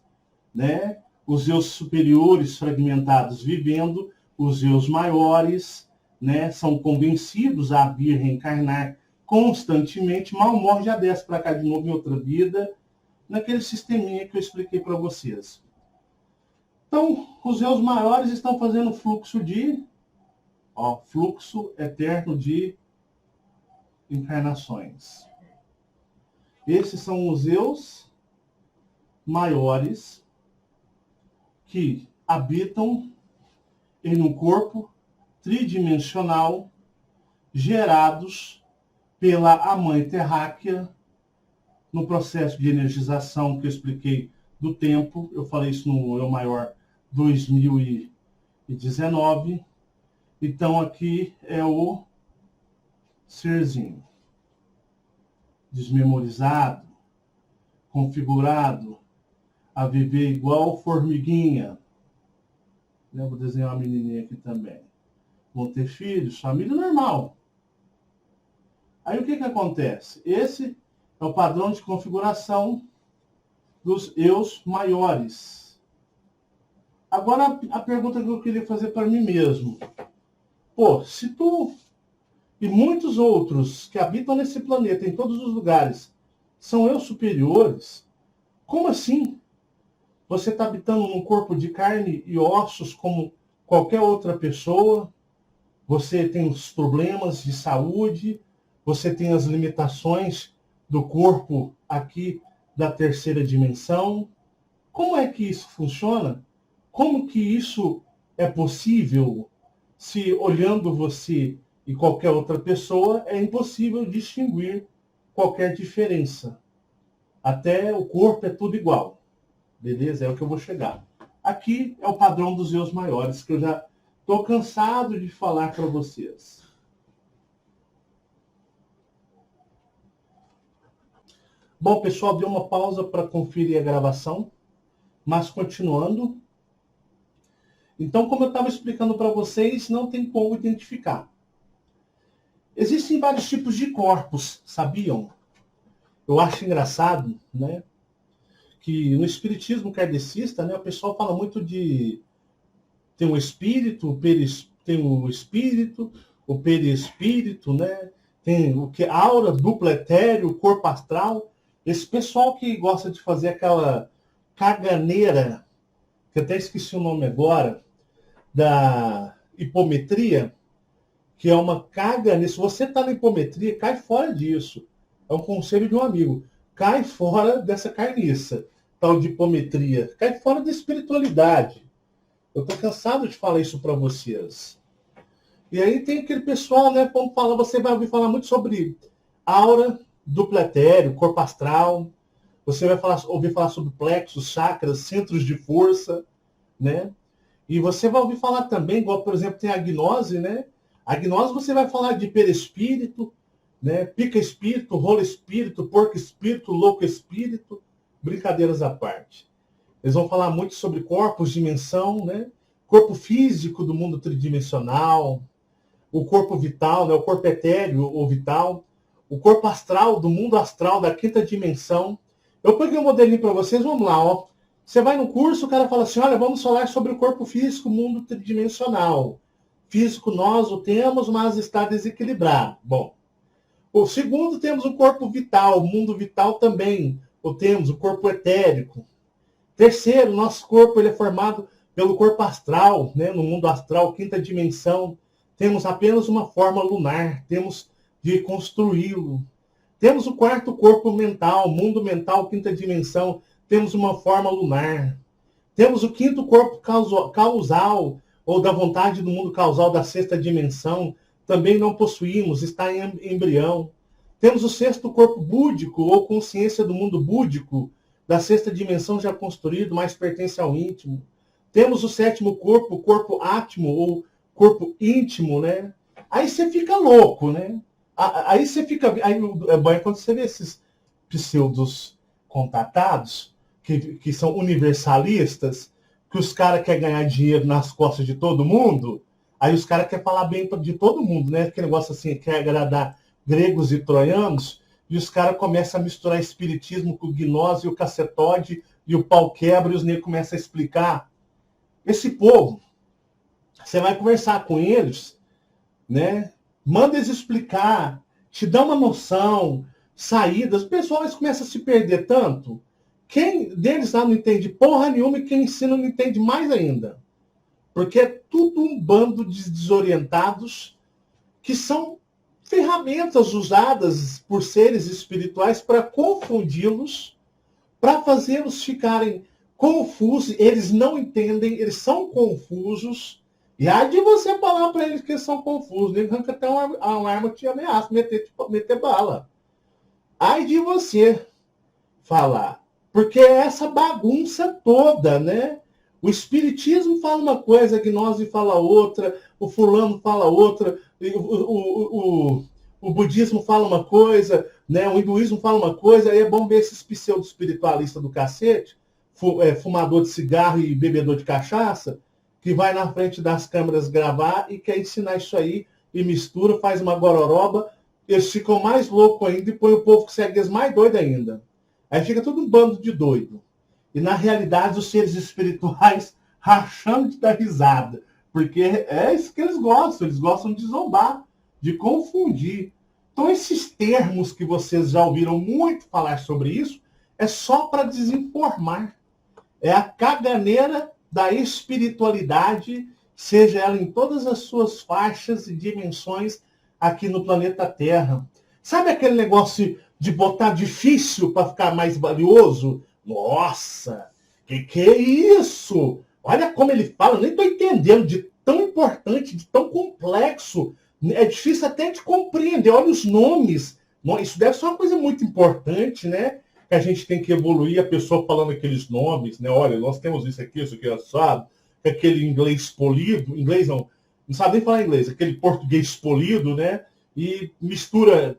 né? Os eus superiores fragmentados vivendo, os eus maiores, né? São convencidos a vir reencarnar constantemente, mal morre, já desce para cá de novo em outra vida, naquele sisteminha que eu expliquei para vocês. Então, os eus maiores estão fazendo fluxo fluxo eterno de encarnações. Esses são os eus maiores que habitam em um corpo tridimensional gerados pela mãe terráquea no processo de energização que eu expliquei do tempo. Eu falei isso no Eu Maior 2019. Então, aqui é o serzinho desmemorizado, configurado a viver igual formiguinha. Eu vou desenhar uma menininha aqui também. Vão ter filhos, família normal. Aí o que acontece? Esse é o padrão de configuração dos eus maiores. Agora, a pergunta que eu queria fazer para mim mesmo. Pô, se tu e muitos outros que habitam nesse planeta, em todos os lugares, são eus superiores, como assim? Você está habitando num corpo de carne e ossos como qualquer outra pessoa, você tem os problemas de saúde, você tem as limitações do corpo aqui da terceira dimensão. Como é que isso funciona? Como que isso é possível se, olhando você e qualquer outra pessoa, é impossível distinguir qualquer diferença? Até o corpo é tudo igual. Beleza? É o que eu vou chegar. Aqui é o padrão dos eus maiores, que eu já estou cansado de falar para vocês. Bom, pessoal, deu uma pausa para conferir a gravação, mas continuando. Então, como eu estava explicando para vocês, não tem como identificar. Existem vários tipos de corpos, sabiam? Eu acho engraçado, né? Que no espiritismo kardecista, né, o pessoal fala muito de tem um espírito, tem o espírito, o perispírito, né? Tem o que aura, duplo etéreo, corpo astral. Esse pessoal que gosta de fazer aquela caganeira, que eu até esqueci o nome agora, da hipometria, que é uma caganeira. Se você está na hipometria, cai fora disso. É um conselho de um amigo. Cai fora dessa carniça, tal de hipometria. Cai fora da espiritualidade. Eu estou cansado de falar isso para vocês. E aí tem aquele pessoal, né? Como fala, você vai ouvir falar muito sobre aura, duplo etéreo, corpo astral. Você vai ouvir falar sobre plexos, chakras, centros de força, né? E você vai ouvir falar também, igual, por exemplo, tem a gnose, né? A gnose você vai falar de perispírito, né? Pica espírito, rola espírito, porco espírito, louco espírito, brincadeiras à parte. Eles vão falar muito sobre corpos, dimensão, né? Corpo físico do mundo tridimensional, o corpo vital, né? O corpo etéreo ou vital, o corpo astral do mundo astral da quinta dimensão. Eu peguei um modelinho para vocês, vamos lá, ó. Você vai no curso, o cara fala assim, olha, vamos falar sobre o corpo físico, mundo tridimensional. Físico nós o temos, mas está desequilibrado. Bom, o segundo temos o corpo vital, o mundo vital também o temos, o corpo etérico. Terceiro, nosso corpo ele é formado pelo corpo astral, né? No mundo astral, quinta dimensão. Temos apenas uma forma lunar, temos de construí-lo. Temos o quarto corpo mental, mundo mental, quinta dimensão, temos uma forma lunar. Temos o quinto corpo causal, ou da vontade do mundo causal da sexta dimensão, também não possuímos, está em embrião. Temos o sexto corpo búdico, ou consciência do mundo búdico, da sexta dimensão já construído, mas pertence ao íntimo. Temos o sétimo corpo, o corpo átimo, ou corpo íntimo, né? Aí você fica louco, né? Aí você fica... Aí é bom quando você vê esses pseudos contatados, que são universalistas, que os caras querem ganhar dinheiro nas costas de todo mundo, aí os caras querem falar bem de todo mundo, né? Aquele negócio assim, quer agradar gregos e troianos, e os caras começam a misturar espiritismo com o gnose, e o cacetode, e o pau quebra, e os negros começam a explicar. Esse povo, você vai conversar com eles, né? Manda eles explicar, te dá uma noção, saídas, o pessoal eles começam a se perder tanto. Quem deles lá não entende porra nenhuma e quem ensina não entende mais ainda. Porque é tudo um bando de desorientados que são ferramentas usadas por seres espirituais para confundi-los, para fazê-los ficarem confusos. Eles não entendem, eles são confusos. E há de você falar para eles que eles são confusos. Ele arranca até uma arma que te ameaça, meter bala. Ai de você falar. Porque é essa bagunça toda, né? O espiritismo fala uma coisa, a gnose fala outra, o fulano fala outra, o budismo fala uma coisa, né? O hinduísmo fala uma coisa, aí é bom ver esses pseudo-espiritualistas do cacete, fumador de cigarro e bebedor de cachaça, que vai na frente das câmeras gravar e quer ensinar isso aí, e mistura, faz uma gororoba, eles ficam mais loucos ainda e põe o povo que segue eles mais doido ainda. Aí fica todo um bando de doido. E, na realidade, os seres espirituais rachando de dar risada. Porque é isso que eles gostam de zombar, de confundir. Então, esses termos que vocês já ouviram muito falar sobre isso, é só para desinformar. É a caganeira da espiritualidade, seja ela em todas as suas faixas e dimensões aqui no planeta Terra. Sabe aquele negócio de botar difícil para ficar mais valioso? Nossa, que é isso? Olha como ele fala, eu nem estou entendendo, de tão importante, de tão complexo. É difícil até de compreender. Olha os nomes. Isso deve ser uma coisa muito importante, né? Que a gente tem que evoluir, a pessoa falando aqueles nomes, né? Olha, nós temos isso aqui, assado, aquele inglês polido, inglês não sabe nem falar inglês, aquele português polido, né? E mistura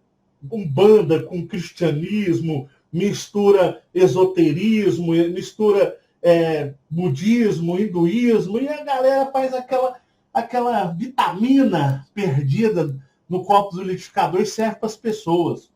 umbanda com cristianismo, mistura esoterismo, mistura budismo, hinduísmo, e a galera faz aquela vitamina perdida no copo do liquidificador e serve para as pessoas.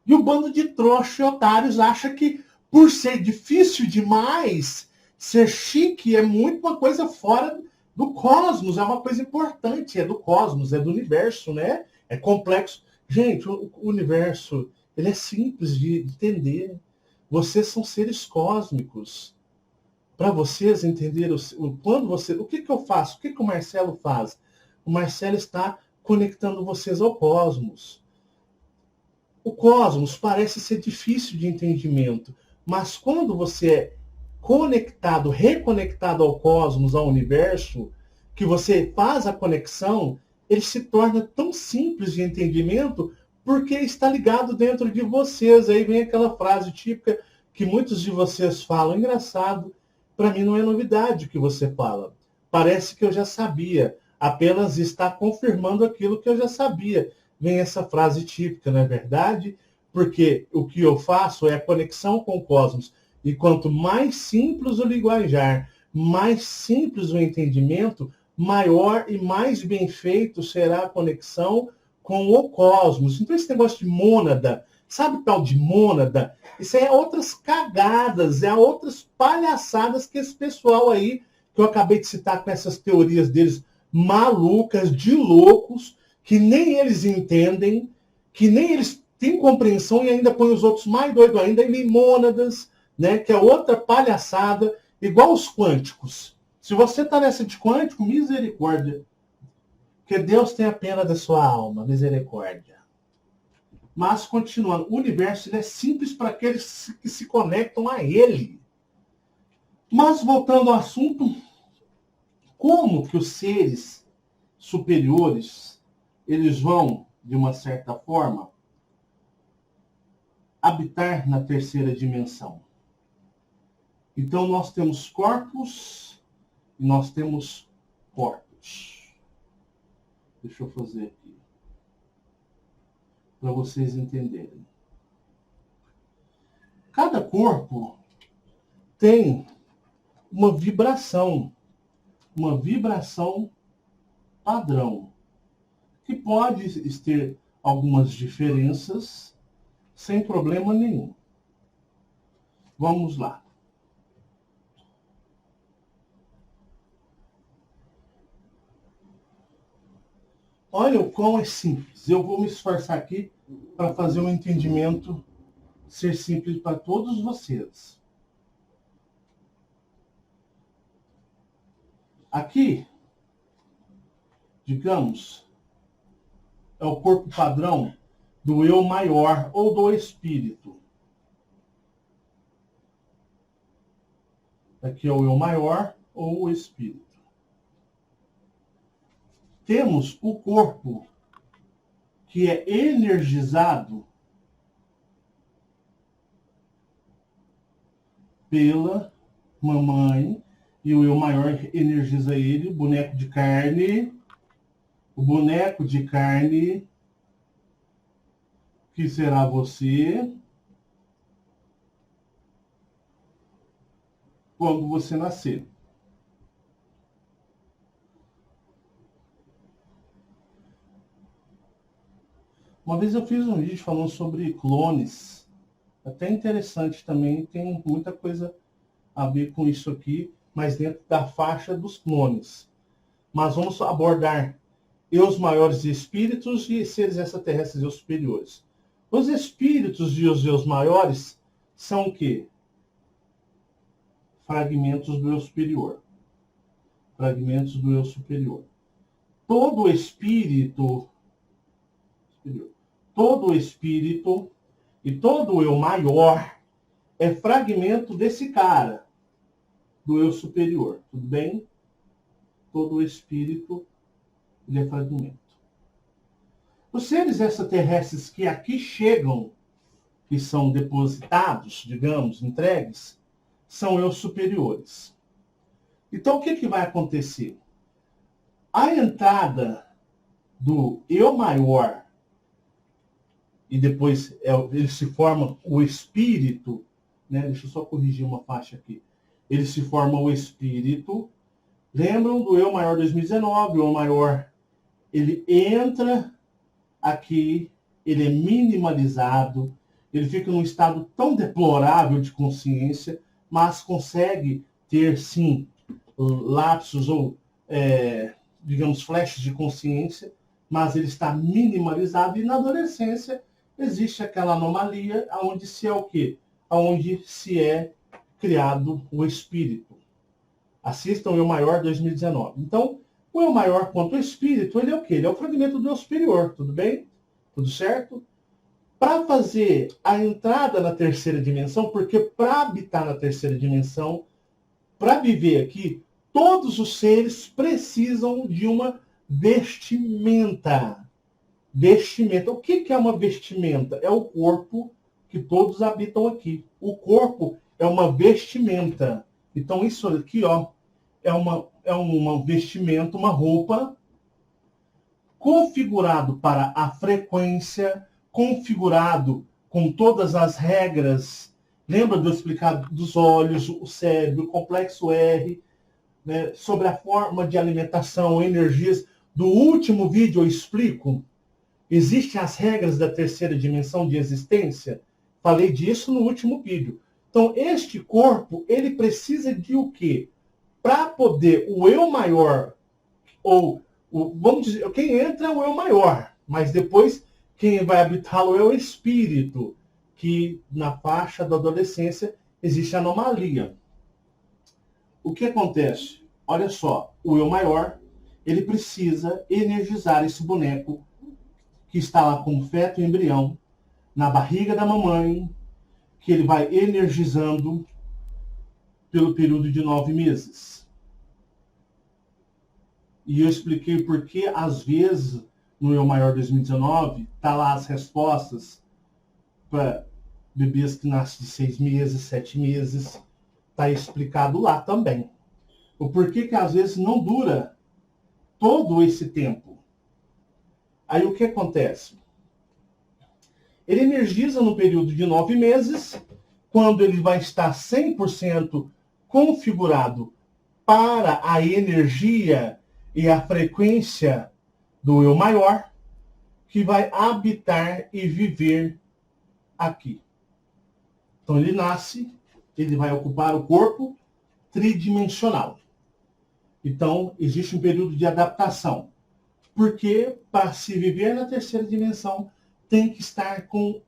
E o bando de trouxa e otários acha que, por ser difícil demais, ser chique é muito uma coisa fora do cosmos, é uma coisa importante, é do cosmos, é do universo, né? É complexo. Gente, o universo, ele é simples de entender. Vocês são seres cósmicos. Para vocês entenderem o que eu faço, o que o Marcelo faz? O Marcelo está conectando vocês ao cosmos. O cosmos parece ser difícil de entendimento, mas quando você é conectado, reconectado ao cosmos, ao universo, que você faz a conexão, ele se torna tão simples de entendimento porque está ligado dentro de vocês. Aí vem aquela frase típica que muitos de vocês falam. Engraçado, para mim não é novidade o que você fala. Parece que eu já sabia, apenas está confirmando aquilo que eu já sabia. Vem essa frase típica, não é verdade? Porque o que eu faço é a conexão com o cosmos. E quanto mais simples o linguajar, mais simples o entendimento, maior e mais bem feito será a conexão com o cosmos. Então esse negócio de mônada, sabe o tal de mônada? Isso é outras cagadas, é outras palhaçadas que esse pessoal aí, que eu acabei de citar com essas teorias deles malucas, de loucos, que nem eles entendem, que nem eles têm compreensão e ainda põem os outros mais doidos ainda, e nem mônadas, né? Que é outra palhaçada, igual os quânticos. Se você está nessa de quântico, misericórdia. Que Deus tenha pena da sua alma, misericórdia. Mas, continuando, o universo ele é simples para aqueles que se conectam a ele. Mas, voltando ao assunto, como que os seres superiores, eles vão, de uma certa forma, habitar na terceira dimensão. Então, nós temos corpos e nós temos corpos. Deixa eu fazer aqui, para vocês entenderem. Cada corpo tem uma vibração padrão, que pode ter algumas diferenças sem problema nenhum. Vamos lá. Olha o quão é simples. Eu vou me esforçar aqui para fazer um entendimento ser simples para todos vocês. Aqui, digamos, é o corpo padrão do eu maior ou do espírito. Aqui é o eu maior ou o espírito. Temos o corpo que é energizado pela mamãe, e o eu maior energiza ele, o boneco de carne, que será você quando você nascer. Uma vez eu fiz um vídeo falando sobre clones, até interessante também, tem muita coisa a ver com isso aqui, mas dentro da faixa dos clones. Mas vamos abordar eus maiores e espíritos e seres extraterrestres e os superiores. Os espíritos e os eus maiores são o quê? Fragmentos do eu superior. Fragmentos do eu superior. Todo espírito e todo eu maior é fragmento desse cara, do eu superior. Tudo bem? Todo espírito, ele é fragmento. Os seres extraterrestres que aqui chegam, que são depositados, digamos, entregues, são eus superiores. Então, o que vai acontecer? A entrada do eu maior, e depois ele se forma o espírito, né? Deixa eu só corrigir uma faixa aqui. Ele se forma o espírito. Lembram do eu maior 2019? O eu maior, ele entra aqui, ele é minimalizado, ele fica num estado tão deplorável de consciência, mas consegue ter, sim, lapsos ou, digamos, flashes de consciência, mas ele está minimalizado, e na adolescência existe aquela anomalia onde se é o quê? Onde se é criado o espírito. Assistam o Eu Maior 2019. Então, o Eu Maior quanto o espírito, ele é o quê? Ele é o fragmento do eu superior, tudo bem? Tudo certo? Para fazer a entrada na terceira dimensão, porque para habitar na terceira dimensão, para viver aqui, todos os seres precisam de uma vestimenta. Vestimenta. O que é uma vestimenta? É o corpo que todos habitam aqui. O corpo é uma vestimenta. Então, isso aqui, ó, é uma vestimenta, uma roupa configurado para a frequência, configurado com todas as regras. Lembra de eu explicar dos olhos, o cérebro, o complexo R, né, sobre a forma de alimentação, energias. Do último vídeo eu explico. Existem as regras da terceira dimensão de existência. Falei disso no último vídeo. Então, este corpo, ele precisa de o quê? Para poder o eu maior, ou, vamos dizer, quem entra é o eu maior, mas depois quem vai habitá-lo é o espírito, que na faixa da adolescência existe anomalia. O que acontece? Olha só, o eu maior, ele precisa energizar esse boneco que está lá como feto e embrião, na barriga da mamãe, que ele vai energizando pelo período de 9 meses. E eu expliquei por que, às vezes, no Eu Maior 2019, tá lá as respostas para bebês que nascem de 6 meses, 7 meses. Tá explicado lá também. O porquê que, às vezes, não dura todo esse tempo. Aí, o que acontece? Ele energiza no período de 9 meses, quando ele vai estar 100% configurado para a energia e a frequência do eu maior, que vai habitar e viver aqui. Então ele nasce, ele vai ocupar o corpo tridimensional. Então existe um período de adaptação, porque para se viver na terceira dimensão tem que estar com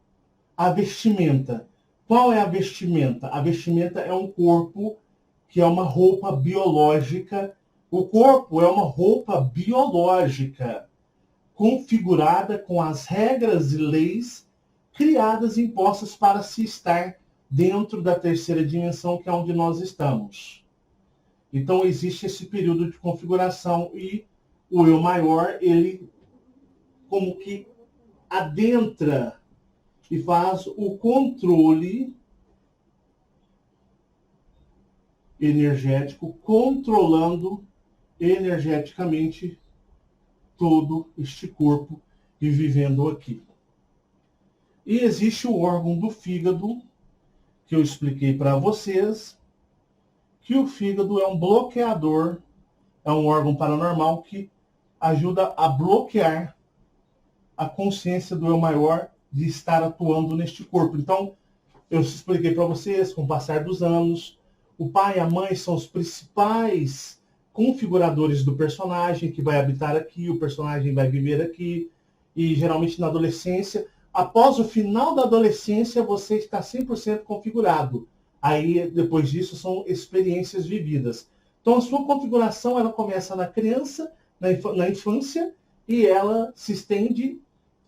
a vestimenta. Qual é a vestimenta? A vestimenta é um corpo que é uma roupa biológica. O corpo é uma roupa biológica, configurada com as regras e leis criadas e impostas para se estar dentro da terceira dimensão, que é onde nós estamos. Então, existe esse período de configuração e o eu maior, ele como que adentra e faz o controle energético, controlando energeticamente todo este corpo e vivendo aqui. E existe o órgão do fígado, que eu expliquei para vocês, que o fígado é um bloqueador, é um órgão paranormal que ajuda a bloquear a consciência do eu maior de estar atuando neste corpo. Então, eu expliquei para vocês, com o passar dos anos, o pai e a mãe são os principais configuradores do personagem que vai habitar aqui, o personagem vai viver aqui, e geralmente na adolescência, após o final da adolescência, você está 100% configurado. Aí, depois disso, são experiências vividas. Então, a sua configuração, ela começa na criança, na infância, e ela se estende,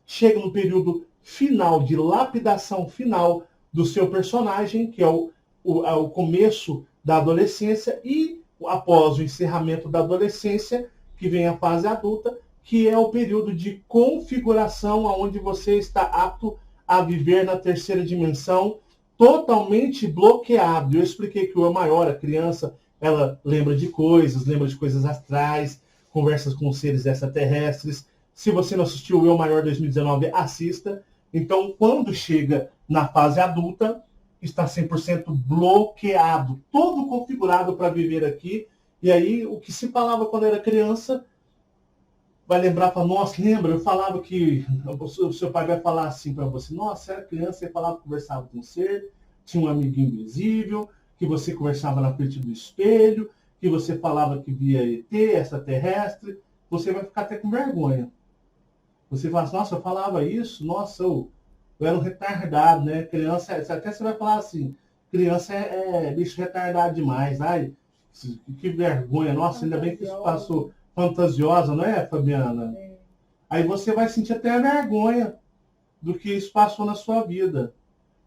chega no período final, de lapidação final do seu personagem, que é o começo da adolescência, e após o encerramento da adolescência, que vem a fase adulta, que é o período de configuração, onde você está apto a viver na terceira dimensão, totalmente bloqueado. Eu expliquei que o eu maior, a criança, ela lembra de coisas astrais, conversas com seres extraterrestres. Se você não assistiu o Eu Maior 2019, assista. Então, quando chega na fase adulta, está 100% bloqueado, todo configurado para viver aqui. E aí, o que se falava quando era criança, vai lembrar para nós, lembra? Eu falava que o seu pai vai falar assim para você: nossa, era criança, você falava que conversava com um ser, tinha um amiguinho invisível, que você conversava na frente do espelho, que você falava que via ET, extraterrestre. Você vai ficar até com vergonha. Você fala assim: nossa, eu falava isso, nossa, eu era um retardado, né? Criança, até você vai falar assim: criança é bicho retardado demais. Ai, que vergonha, nossa, ainda bem que isso passou. Fantasiosa, não é, Fabiana? É. Aí você vai sentir até a vergonha do que isso passou na sua vida,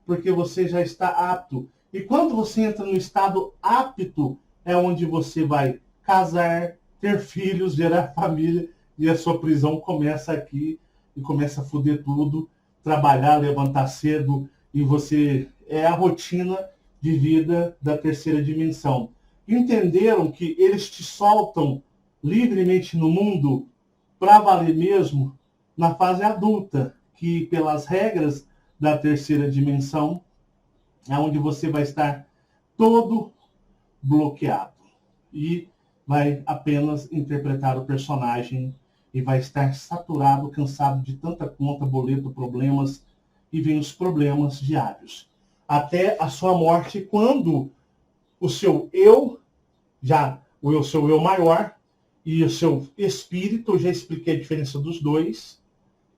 porque você já está apto. E quando você entra no estado apto, é onde você vai casar, ter filhos, gerar família, e a sua prisão começa aqui, e começa a foder tudo, trabalhar, levantar cedo, e você é a rotina de vida da terceira dimensão. Entenderam que eles te soltam livremente no mundo para valer mesmo na fase adulta, que pelas regras da terceira dimensão é onde você vai estar todo bloqueado e vai apenas interpretar o personagem e vai estar saturado, cansado de tanta conta, boleto, problemas, e vem os problemas diários. Até a sua morte, quando o seu eu, o seu eu maior, e o seu espírito, eu já expliquei a diferença dos dois,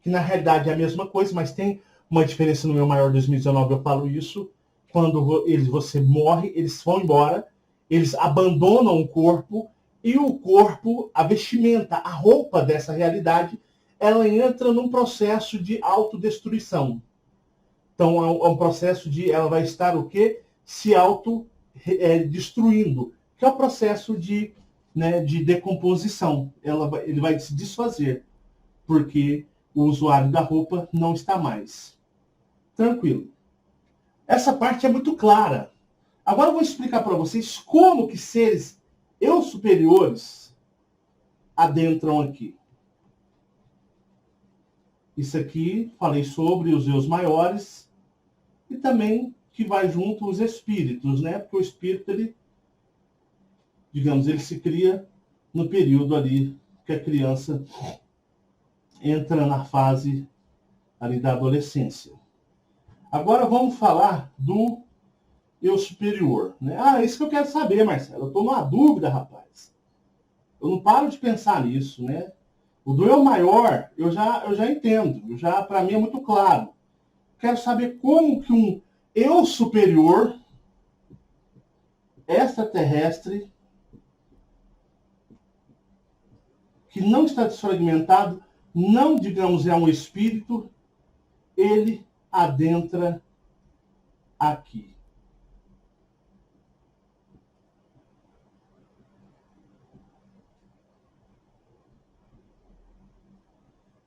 que na realidade é a mesma coisa, mas tem uma diferença no meu maior 2019, eu falo isso, quando você morre, eles vão embora, eles abandonam o corpo, e o corpo, a vestimenta, a roupa dessa realidade, ela entra num processo de autodestruição. Então é um processo de, ela vai estar o quê? Se autodestruindo, que é o processo de né, de decomposição. Ele vai se desfazer, porque o usuário da roupa não está mais. Tranquilo. Essa parte é muito clara. Agora eu vou explicar para vocês como que seres eu superiores adentram aqui. Isso aqui, falei sobre os eus maiores e também que vai junto os espíritos, né? Porque o espírito, ele, digamos, ele se cria no período ali que a criança entra na fase ali da adolescência. Agora vamos falar do eu superior, né? Ah, isso que eu quero saber, Marcelo. Eu estou numa dúvida, rapaz. Eu não paro de pensar nisso, né? O do eu maior, eu já entendo. Para mim é muito claro. Quero saber como que um eu superior, extraterrestre, que não está desfragmentado, não, digamos, é um espírito, ele adentra aqui.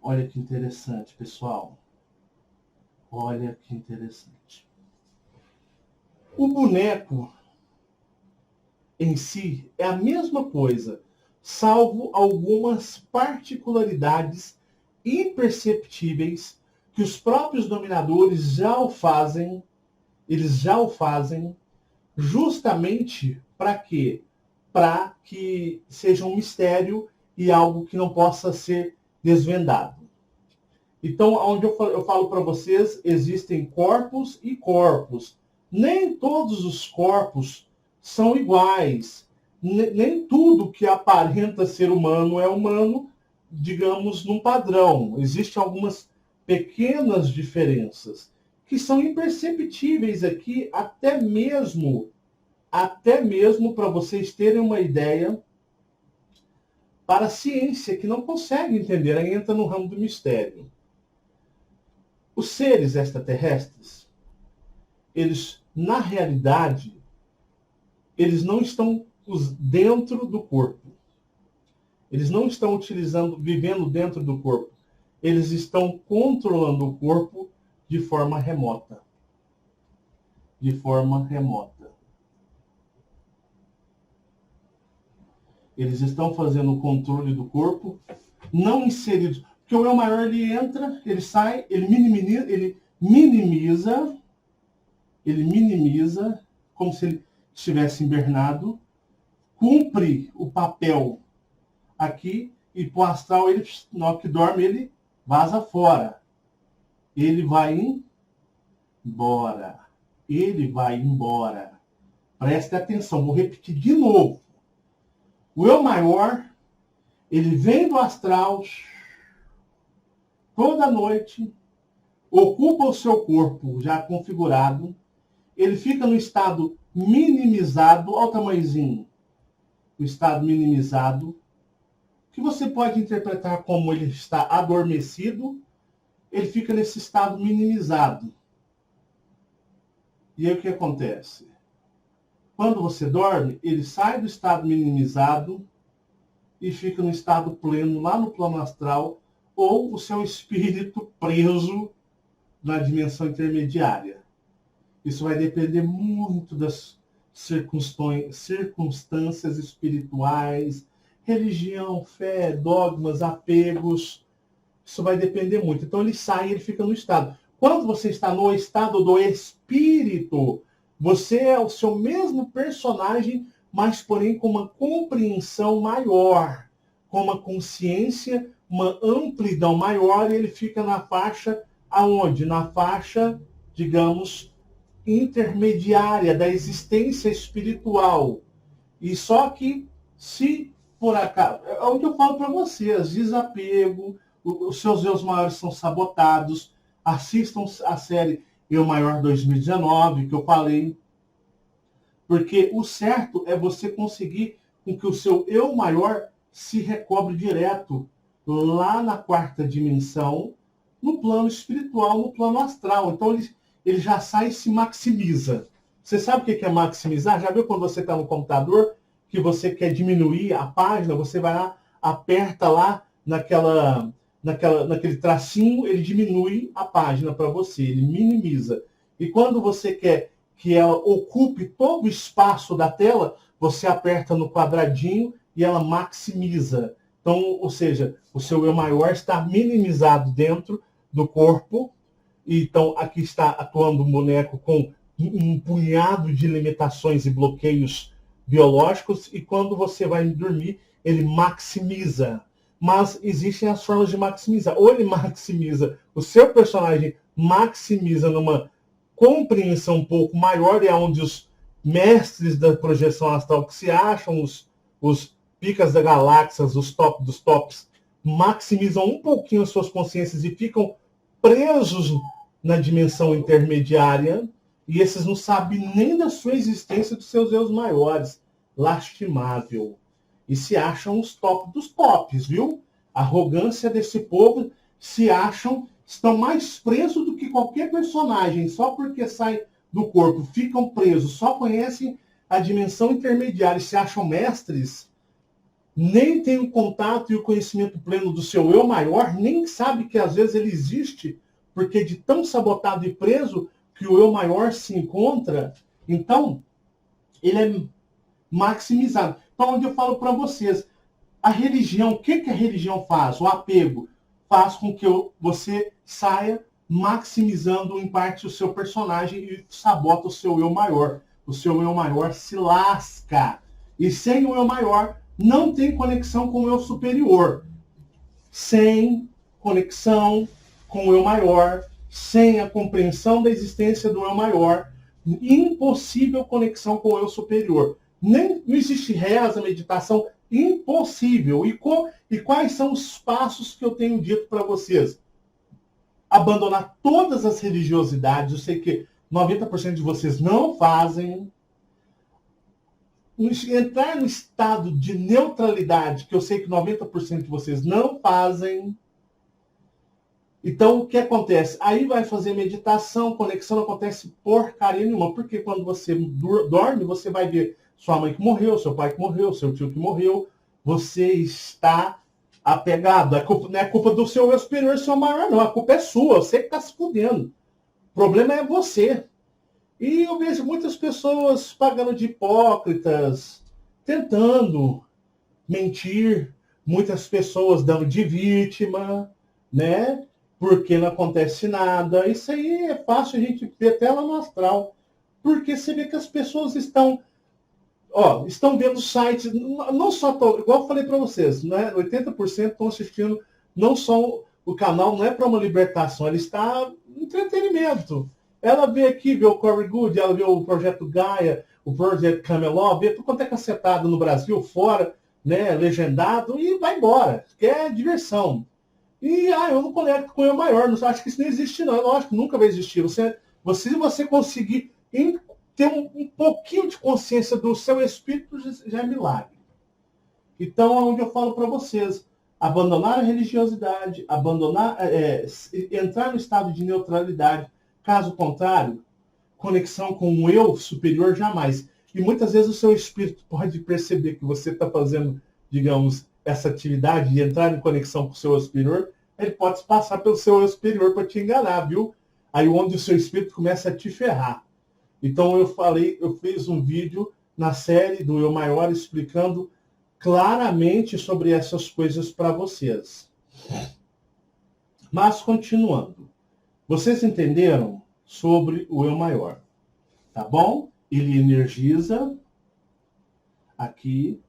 Olha que interessante, pessoal. Olha que interessante. O boneco em si é a mesma coisa, salvo algumas particularidades imperceptíveis que os próprios dominadores já o fazem. Eles já o fazem justamente para quê? Para que seja um mistério e algo que não possa ser desvendado. Então, onde eu falo para vocês, existem corpos e corpos. Nem todos os corpos são iguais. Nem tudo que aparenta ser humano é humano, digamos, num padrão. Existem algumas pequenas diferenças que são imperceptíveis aqui, até mesmo para vocês terem uma ideia, para a ciência, que não consegue entender, aí entra no ramo do mistério. Os seres extraterrestres, eles, na realidade, eles não estão dentro do corpo. Eles não estão vivendo dentro do corpo. Eles estão controlando o corpo de forma remota. De forma remota. Eles estão fazendo o controle do corpo, não inseridos. Porque o eu maior, ele entra, ele sai, ele minimiza, como se ele estivesse hibernado, cumpre o papel aqui, e pro astral, ele, na hora que dorme, ele vaza fora. Ele vai embora. Ele vai embora. Preste atenção, vou repetir de novo. O eu maior, ele vem do astral toda noite, ocupa o seu corpo já configurado, ele fica no estado minimizado, olha o tamanhozinho, o estado minimizado, que você pode interpretar como ele está adormecido, ele fica nesse estado minimizado. E aí o que acontece? Quando você dorme, ele sai do estado minimizado e fica no estado pleno, lá no plano astral, ou o seu espírito preso na dimensão intermediária. Isso vai depender muito das circunstâncias espirituais, religião, fé, dogmas, apegos. Isso vai depender muito. Então ele sai e ele fica no estado. Quando você está no estado do espírito, você é o seu mesmo personagem, mas porém com uma compreensão maior, com uma consciência, uma amplidão maior, e ele fica na faixa aonde? Na faixa, digamos, intermediária da existência espiritual. E só que, se por acaso, é o que eu falo para vocês, desapego, os seus eus maiores são sabotados, assistam a série Eu Maior 2019, que eu falei, porque o certo é você conseguir com que o seu eu maior se recobre direto lá na quarta dimensão, no plano espiritual, no plano astral. Então ele já sai e se maximiza. Você sabe o que é maximizar? Já viu quando você está no computador que você quer diminuir a página, você vai lá, aperta lá naquele tracinho, ele diminui a página para você, ele minimiza. E quando você quer que ela ocupe todo o espaço da tela, você aperta no quadradinho e ela maximiza. Então, ou seja, o seu eu maior está minimizado dentro do corpo. Então, aqui está atuando um boneco com um punhado de limitações e bloqueios biológicos, e quando você vai dormir, ele maximiza. Mas existem as formas de maximizar. Ou ele maximiza, o seu personagem maximiza numa compreensão um pouco maior, e é onde os mestres da projeção astral que se acham, os picas da galáxia, os top dos tops, maximizam um pouquinho as suas consciências e ficam presos na dimensão intermediária, e esses não sabem nem da sua existência, dos seus eus maiores. Lastimável. E se acham os top dos tops, viu? A arrogância desse povo, se acham, estão mais presos do que qualquer personagem, só porque saem do corpo, ficam presos, só conhecem a dimensão intermediária e se acham mestres, nem têm o contato e o conhecimento pleno do seu eu maior, nem sabe que às vezes ele existe, porque de tão sabotado e preso que o eu maior se encontra. Então, ele é maximizado. Então, onde eu falo para vocês, a religião, o que a religião faz? O apego faz com que você saia maximizando em parte o seu personagem e sabota o seu eu maior. O seu eu maior se lasca. E sem o eu maior, não tem conexão com o eu superior. Sem conexão com o eu maior, sem a compreensão da existência do eu maior, impossível conexão com o eu superior. Não existe reza, meditação, impossível. E quais são os passos que eu tenho dito para vocês? Abandonar todas as religiosidades. Eu sei que 90% de vocês não fazem. Entrar no estado de neutralidade, que eu sei que 90% de vocês não fazem. Então, o que acontece? Aí vai fazer meditação, conexão, não acontece porcaria nenhuma. Porque quando você dorme, você vai ver sua mãe que morreu, seu pai que morreu, seu tio que morreu. Você está apegado. Não é culpa do seu eu superior, seu maior, não. A culpa é sua, você que está se fudendo. O problema é você. E eu vejo muitas pessoas pagando de hipócritas, tentando mentir, muitas pessoas dando de vítima, né? Porque não acontece nada. Isso aí é fácil a gente ver até lá no astral. Porque você vê que as pessoas estão vendo sites, não só, igual eu falei para vocês, né? 80% estão assistindo, não só o canal, não é para uma libertação, ele está em entretenimento. Ela vê aqui, vê o Corey Good, ela vê o Projeto Gaia, o Projeto Camelot, vê tudo quanto é cacetado no Brasil, fora, né, legendado, e vai embora, que é diversão. E, eu não conecto com o eu maior, não acho que isso não existe não, lógico, nunca vai existir. Você conseguir ter um pouquinho de consciência do seu espírito, já é milagre. Então, é onde eu falo para vocês, abandonar a religiosidade, entrar no estado de neutralidade. Caso contrário, conexão com o eu superior jamais. E muitas vezes o seu espírito pode perceber que você está fazendo, digamos, essa atividade de entrar em conexão com o seu eu superior, ele pode passar pelo seu eu superior para te enganar, viu? Aí onde o seu espírito começa a te ferrar. Então eu fiz um vídeo na série do Eu Maior explicando claramente sobre essas coisas para vocês. Mas continuando. Vocês entenderam sobre o Eu Maior, tá bom? Ele energiza aqui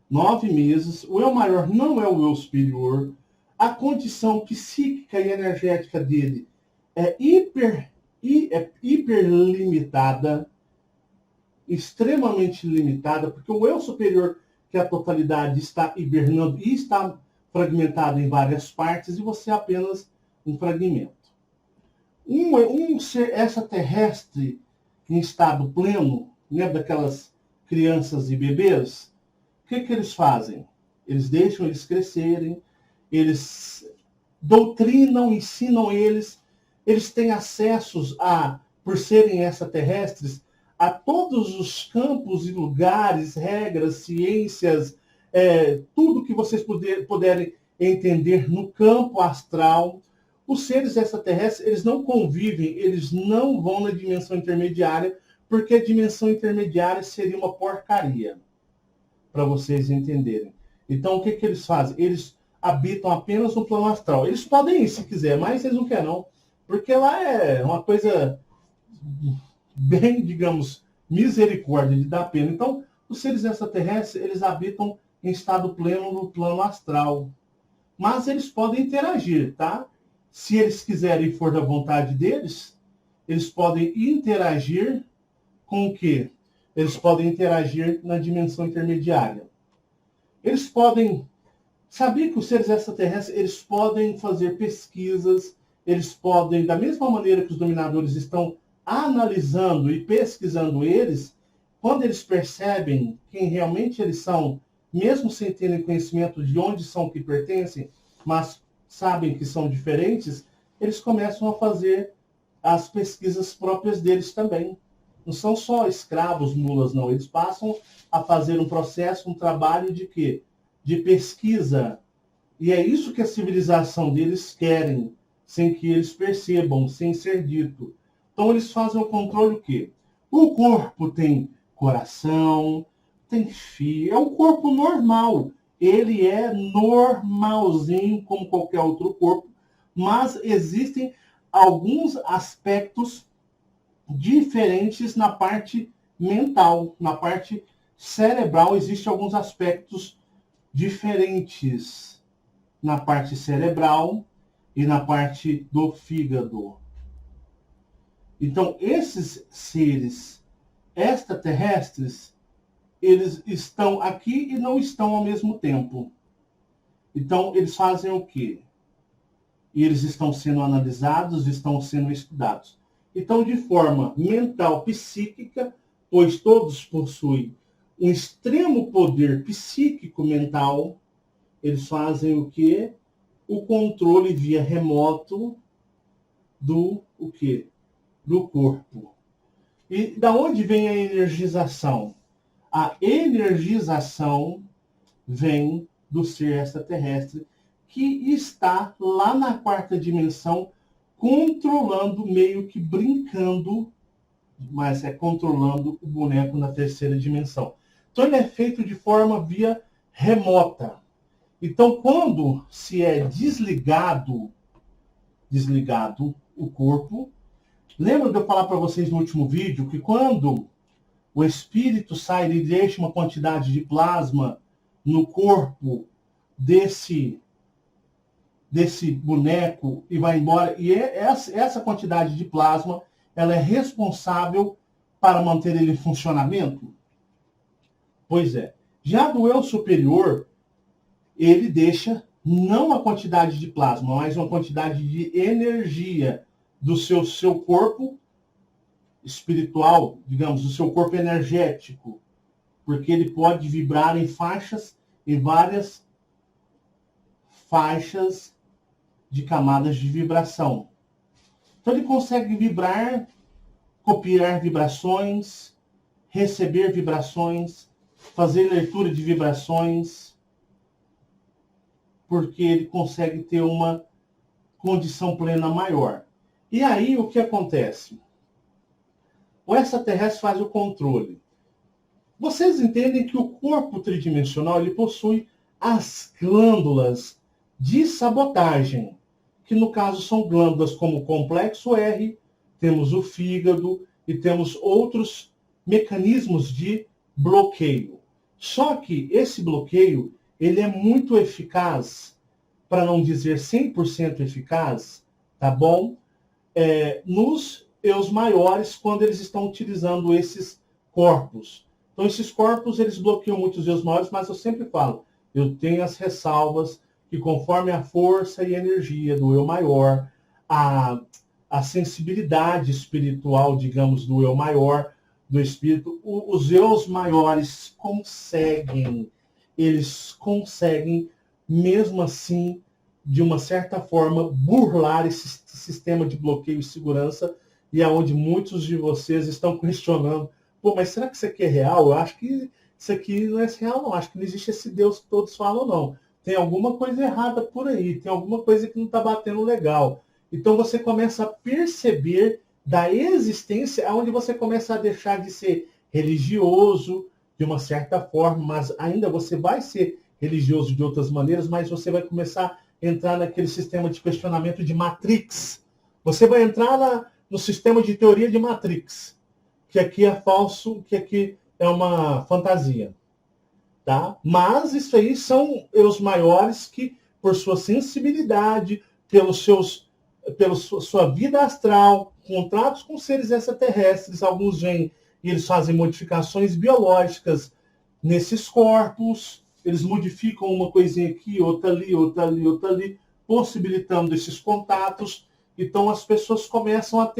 9 meses. O Eu Maior não é o Eu Superior. A condição psíquica e energética dele é hiper limitada, extremamente limitada, porque o Eu Superior, que é a totalidade, está hibernando e está fragmentado em várias partes, e você é apenas um fragmento. Um ser extraterrestre em estado pleno, né, daquelas crianças e bebês, o que eles fazem? Eles deixam eles crescerem, eles doutrinam, ensinam eles têm acessos por serem extraterrestres, a todos os campos e lugares, regras, ciências, tudo que vocês puderem entender no campo astral. Os seres extraterrestres, eles não convivem, eles não vão na dimensão intermediária, porque a dimensão intermediária seria uma porcaria, para vocês entenderem. Então, o que eles fazem? Eles habitam apenas no plano astral. Eles podem ir, se quiser, mas eles não querem, não. Porque lá é uma coisa bem, digamos, misericórdia, de dar pena. Então, os seres extraterrestres, eles habitam em estado pleno no plano astral. Mas eles podem interagir, tá? Se eles quiserem e for da vontade deles, eles podem interagir com o quê? Eles podem interagir na dimensão intermediária. Eles podem... Sabia que os seres extraterrestres, eles podem fazer pesquisas, eles podem, da mesma maneira que os dominadores estão analisando e pesquisando eles, quando eles percebem quem realmente eles são, mesmo sem terem conhecimento de onde são que pertencem, mas sabem que são diferentes, eles começam a fazer as pesquisas próprias deles também. Não são só escravos, mulas, não. Eles passam a fazer um processo, um trabalho de quê? De pesquisa. E é isso que a civilização deles querem, sem que eles percebam, sem ser dito. Então eles fazem o controle o quê? O corpo tem coração, tem fio, é um corpo normal. Ele é normalzinho como qualquer outro corpo, mas existem alguns aspectos diferentes na parte mental, na parte cerebral. Existem alguns aspectos diferentes na parte cerebral e na parte do fígado. Então, esses seres extraterrestres, eles estão aqui e não estão ao mesmo tempo. Então, eles fazem o quê? Eles estão sendo analisados, estão sendo estudados. Então, de forma mental, psíquica, pois todos possuem um extremo poder psíquico mental, eles fazem o quê? O controle via remoto do o quê? Do corpo. E da onde vem a energização? A energização vem do ser extraterrestre que está lá na quarta dimensão, controlando, meio que brincando, mas é controlando o boneco na terceira dimensão. Então ele é feito de forma via remota. Então quando se é desligado o corpo, lembra de eu falar para vocês no último vídeo que quando o espírito sai, ele deixa uma quantidade de plasma no corpo desse boneco e vai embora. E essa quantidade de plasma, ela é responsável para manter ele em funcionamento? Pois é. Já do eu superior, ele deixa não a quantidade de plasma, mas uma quantidade de energia do seu corpo espiritual, digamos, do seu corpo energético, porque ele pode vibrar em faixas, em várias faixas de camadas de vibração. Então ele consegue vibrar, copiar vibrações, receber vibrações, fazer leitura de vibrações, porque ele consegue ter uma condição plena maior. E aí o que acontece? O extraterrestre faz o controle. Vocês entendem que o corpo tridimensional ele possui as glândulas de sabotagem, que no caso são glândulas como o complexo R, temos o fígado e temos outros mecanismos de bloqueio. Só que esse bloqueio ele é muito eficaz, para não dizer 100% eficaz, tá bom? Nos eus maiores, quando eles estão utilizando esses corpos. Então, esses corpos, eles bloqueiam muito os eus maiores, mas eu sempre falo, eu tenho as ressalvas que conforme a força e energia do eu maior, a sensibilidade espiritual, digamos, do eu maior, do espírito, os eus maiores eles conseguem, mesmo assim, de uma certa forma, burlar esse sistema de bloqueio e segurança, e aonde muitos de vocês estão questionando, pô, mas será que isso aqui é real? Eu acho que isso aqui não é real, não. Acho que não existe esse Deus que todos falam, não. Tem alguma coisa errada por aí, tem alguma coisa que não está batendo legal. Então você começa a perceber da existência, onde você começa a deixar de ser religioso de uma certa forma, mas ainda você vai ser religioso de outras maneiras, mas você vai começar a entrar naquele sistema de questionamento de Matrix. Você vai entrar no sistema de teoria de Matrix, que aqui é falso, que aqui é uma fantasia. Tá? Mas isso aí são os maiores que, por sua sensibilidade, pela sua vida astral, contratos com seres extraterrestres, alguns vêm e eles fazem modificações biológicas nesses corpos, eles modificam uma coisinha aqui, outra ali, outra ali, outra ali, possibilitando esses contatos. Então as pessoas começam a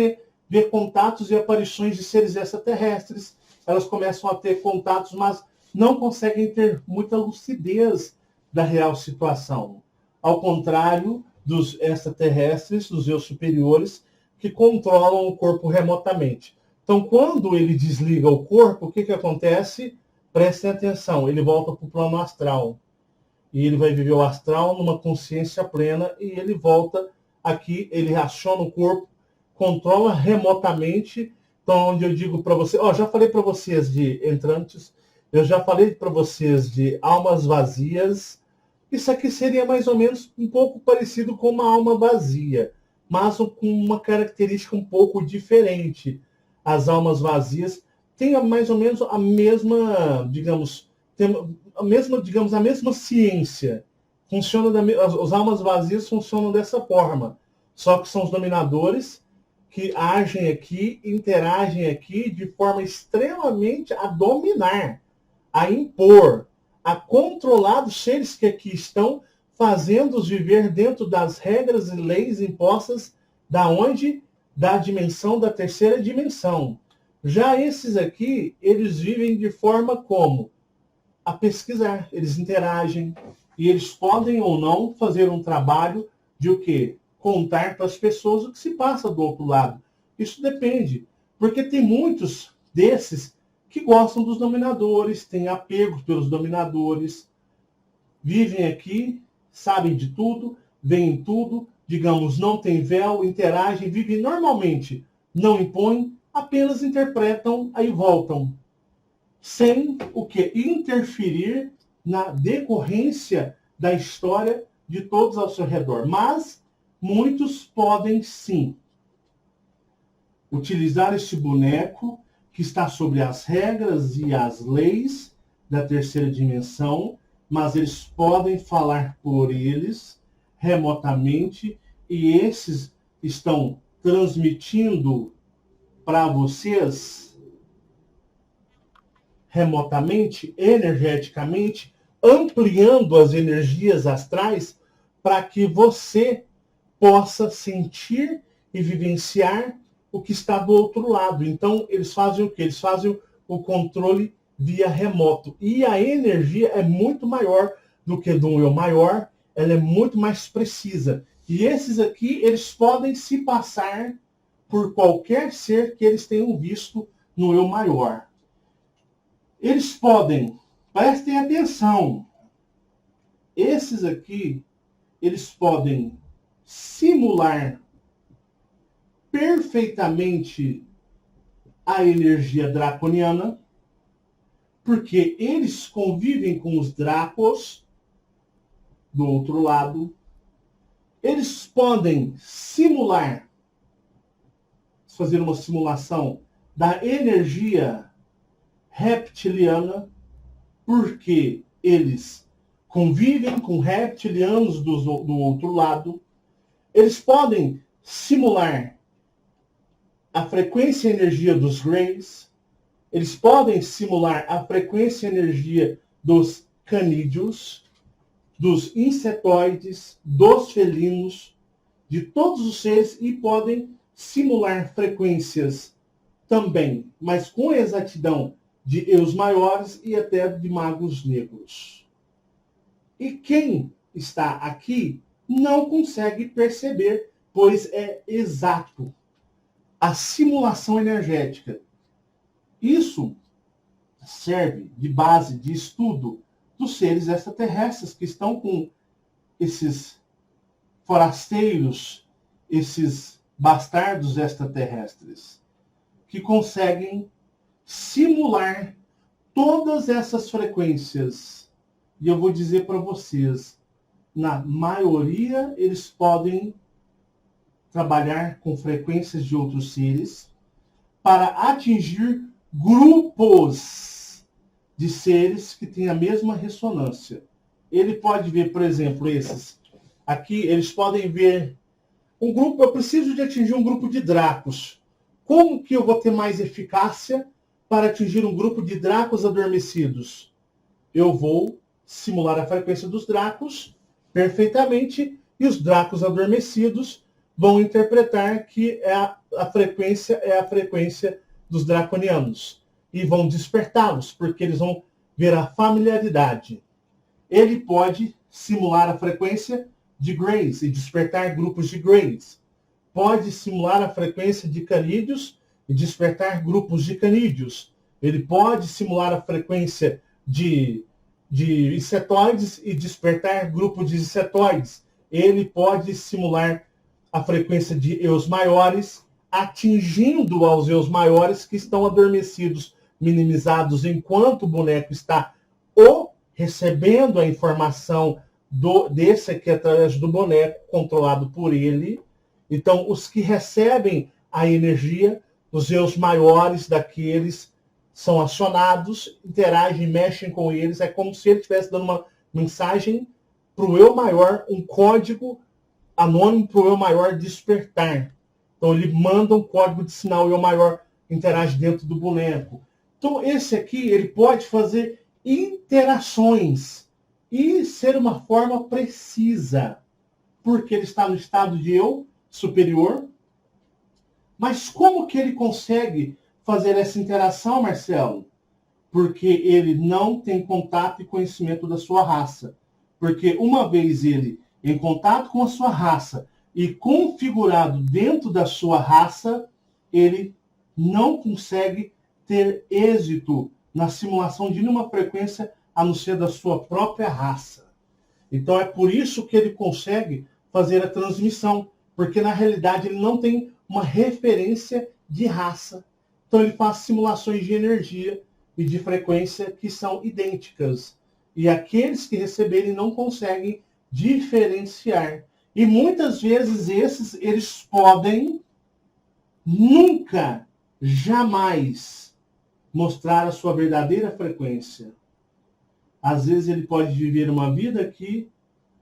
ver contatos e aparições de seres extraterrestres, elas começam a ter contatos, mas não conseguem ter muita lucidez da real situação. Ao contrário dos extraterrestres, dos seus superiores, que controlam o corpo remotamente. Então, quando ele desliga o corpo, o que acontece? Prestem atenção, ele volta para o plano astral. E ele vai viver o astral numa consciência plena e ele volta aqui, ele aciona o corpo, controla remotamente. Então, onde eu digo para você, já falei para vocês de entrantes, eu já falei para vocês de almas vazias. Isso aqui seria mais ou menos um pouco parecido com uma alma vazia, mas com uma característica um pouco diferente. As almas vazias têm mais ou menos a mesma, digamos, a mesma ciência. As almas vazias funcionam dessa forma. Só que são os dominadores que agem aqui, interagem aqui de forma extremamente a dominar, a impor, a controlar os seres que aqui estão, fazendo-os viver dentro das regras e leis impostas da onde? Da dimensão, da terceira dimensão. Já esses aqui, eles vivem de forma como? A pesquisar, eles interagem, e eles podem ou não fazer um trabalho de o quê? Contar para as pessoas o que se passa do outro lado. Isso depende, porque tem muitos desses que gostam dos dominadores, têm apego pelos dominadores, vivem aqui, sabem de tudo, veem tudo, digamos, não tem véu, interagem, vivem normalmente, não impõem, apenas interpretam, aí voltam, sem o que? Interferir na decorrência da história de todos ao seu redor. Mas muitos podem sim utilizar este boneco que está sobre as regras e as leis da terceira dimensão, mas eles podem falar por eles remotamente e esses estão transmitindo para vocês remotamente, energeticamente, ampliando as energias astrais para que você possa sentir e vivenciar o que está do outro lado. Então, eles fazem o quê? Eles fazem o controle via remoto. E a energia é muito maior do que do eu maior, ela é muito mais precisa. E esses aqui, eles podem se passar por qualquer ser que eles tenham visto no eu maior. Eles podem, prestem atenção, esses aqui, eles podem simular perfeitamente a energia draconiana, porque eles convivem com os dracos do outro lado. Eles podem simular, fazer uma simulação da energia reptiliana, porque eles convivem com reptilianos do outro lado. Eles podem simular a frequência e energia dos Greys, eles podem simular a frequência e energia dos canídeos, dos insetoides, dos felinos, de todos os seres, e podem simular frequências também, mas com exatidão, de eus maiores e até de magos negros. E quem está aqui não consegue perceber, pois é exato. A simulação energética Isso serve de base de estudo dos seres extraterrestres que estão com esses forasteiros, esses bastardos extraterrestres, que conseguem simular todas essas frequências. E eu vou dizer para vocês, na maioria eles podem trabalhar com frequências de outros seres para atingir grupos de seres que têm a mesma ressonância. Ele pode ver, por exemplo, esses aqui, eles podem ver um grupo, eu preciso de atingir um grupo de Dracos. Como que eu vou ter mais eficácia para atingir um grupo de Dracos adormecidos? Eu vou simular a frequência dos Dracos perfeitamente e os Dracos adormecidos vão interpretar que a frequência dos draconianos e vão despertá-los, porque eles vão ver a familiaridade. Ele pode simular a frequência de Greys e despertar grupos de Greys. Pode simular a frequência de canídeos e despertar grupos de canídeos. Ele pode simular a frequência de insetoides e despertar grupos de insetoides. Ele pode simular a frequência de eus maiores, atingindo aos eus maiores que estão adormecidos, minimizados, enquanto o boneco está recebendo a informação desse aqui através do boneco, controlado por ele. Então, os que recebem a energia, os eus maiores daqueles, são acionados, interagem, mexem com eles. É como se ele estivesse dando uma mensagem para o eu maior, um código anônimo para o eu maior despertar. Então, ele manda um código de sinal, o eu maior interage dentro do boneco. Então, esse aqui, ele pode fazer interações e ser uma forma precisa, porque ele está no estado de eu superior. Mas como que ele consegue fazer essa interação, Marcelo? Porque ele não tem contato e conhecimento da sua raça. Porque uma vez ele em contato com a sua raça e configurado dentro da sua raça, ele não consegue ter êxito na simulação de nenhuma frequência a não ser da sua própria raça. Então é por isso que ele consegue fazer a transmissão, porque na realidade ele não tem uma referência de raça. Então ele faz simulações de energia e de frequência que são idênticas. E aqueles que receberem não conseguem diferenciar. E muitas vezes eles podem nunca, jamais mostrar a sua verdadeira frequência. Às vezes ele pode viver uma vida aqui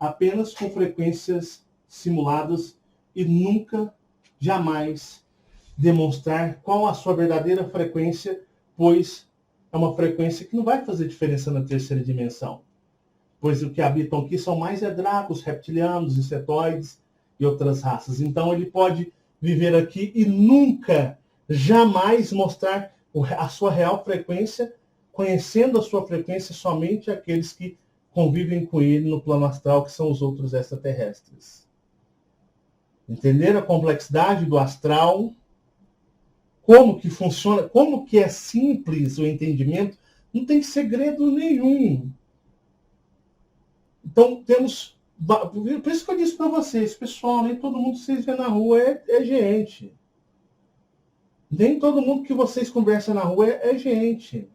apenas com frequências simuladas e nunca, jamais demonstrar qual a sua verdadeira frequência, pois é uma frequência que não vai fazer diferença na terceira dimensão. Pois o que habitam aqui são mais dracos, reptilianos, insetoides e outras raças. Então ele pode viver aqui e nunca, jamais mostrar a sua real frequência, conhecendo a sua frequência somente aqueles que convivem com ele no plano astral, que são os outros extraterrestres. Entender a complexidade do astral, como que funciona, como que é simples o entendimento, não tem segredo nenhum. Então, temos... Por isso que eu disse para vocês, pessoal, nem todo mundo que vocês vêem na rua é gente. Nem todo mundo que vocês conversam na rua é gente.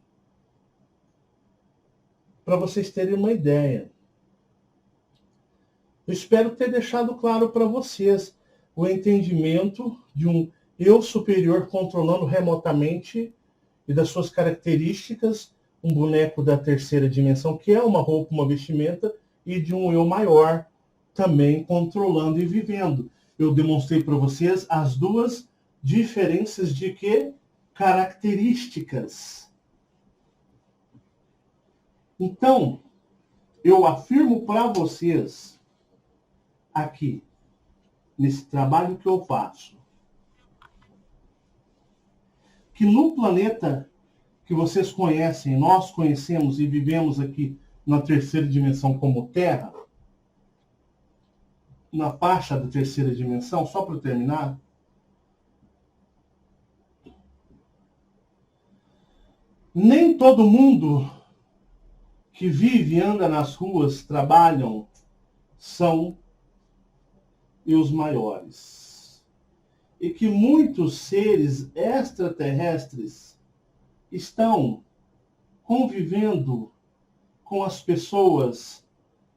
Para vocês terem uma ideia. Eu espero ter deixado claro para vocês o entendimento de um eu superior controlando remotamente e das suas características, um boneco da terceira dimensão, que é uma roupa, uma vestimenta, e de um eu maior também controlando e vivendo. Eu demonstrei para vocês as duas diferenças de que? Características. Então, eu afirmo para vocês aqui, nesse trabalho que eu faço, que no planeta que vocês conhecem, nós conhecemos e vivemos aqui na terceira dimensão como Terra, na faixa da terceira dimensão, só para terminar, Nem todo mundo que vive e anda nas ruas, trabalham, são os maiores. E que muitos seres extraterrestres estão convivendo com as pessoas,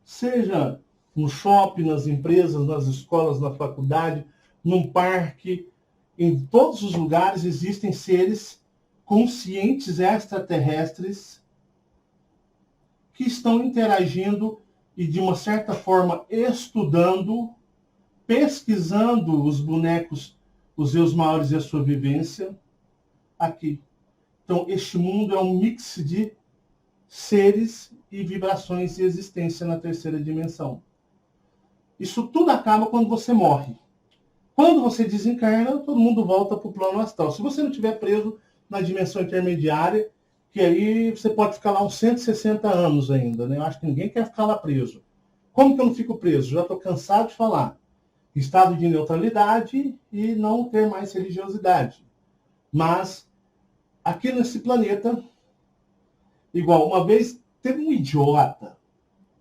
seja no shopping, nas empresas, nas escolas, na faculdade, num parque, em todos os lugares existem seres conscientes extraterrestres que estão interagindo e, de uma certa forma, estudando, pesquisando os bonecos, os seus maiores e a sua vivência aqui. Então, este mundo é um mix de seres e vibrações e existência na terceira dimensão. Isso tudo acaba quando você morre. Quando você desencarna, todo mundo volta para o plano astral. Se você não estiver preso na dimensão intermediária, que aí você pode ficar lá uns 160 anos ainda, né? Eu acho que ninguém quer ficar lá preso. Como que eu não fico preso? Já estou cansado de falar. Estado de neutralidade e não ter mais religiosidade. Mas, aqui nesse planeta, igual, uma vez teve um idiota.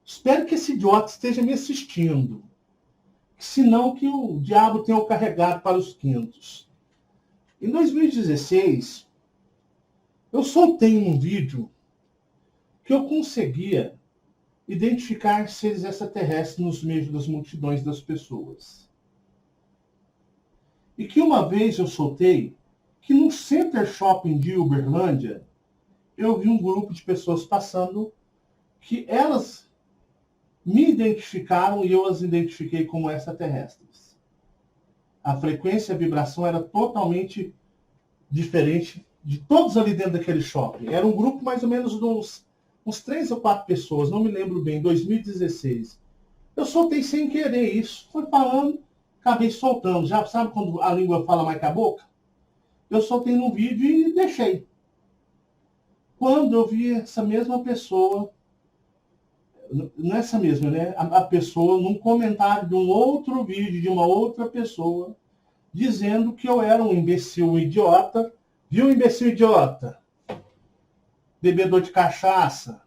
Espero que esse idiota esteja me assistindo. Senão que o diabo tenha o carregado para os quintos. Em 2016, eu soltei um vídeo que eu conseguia identificar seres extraterrestres nos meios das multidões das pessoas. E que uma vez eu soltei que no Center Shopping de Uberlândia, eu vi um grupo de pessoas passando que elas me identificaram e eu as identifiquei como extraterrestres. A frequência e a vibração era totalmente diferente de todos ali dentro daquele shopping. Era um grupo mais ou menos de uns 3 ou 4 pessoas, não me lembro bem, 2016. Eu soltei sem querer isso. Fui falando, acabei soltando. Já sabe quando a língua fala mais que a boca? Eu soltei no vídeo e deixei. Quando eu vi essa mesma pessoa, nessa mesma, né? A pessoa, num comentário de um outro vídeo de uma outra pessoa, dizendo que eu era um imbecil, um idiota. Viu, imbecil idiota? Bebedor de cachaça,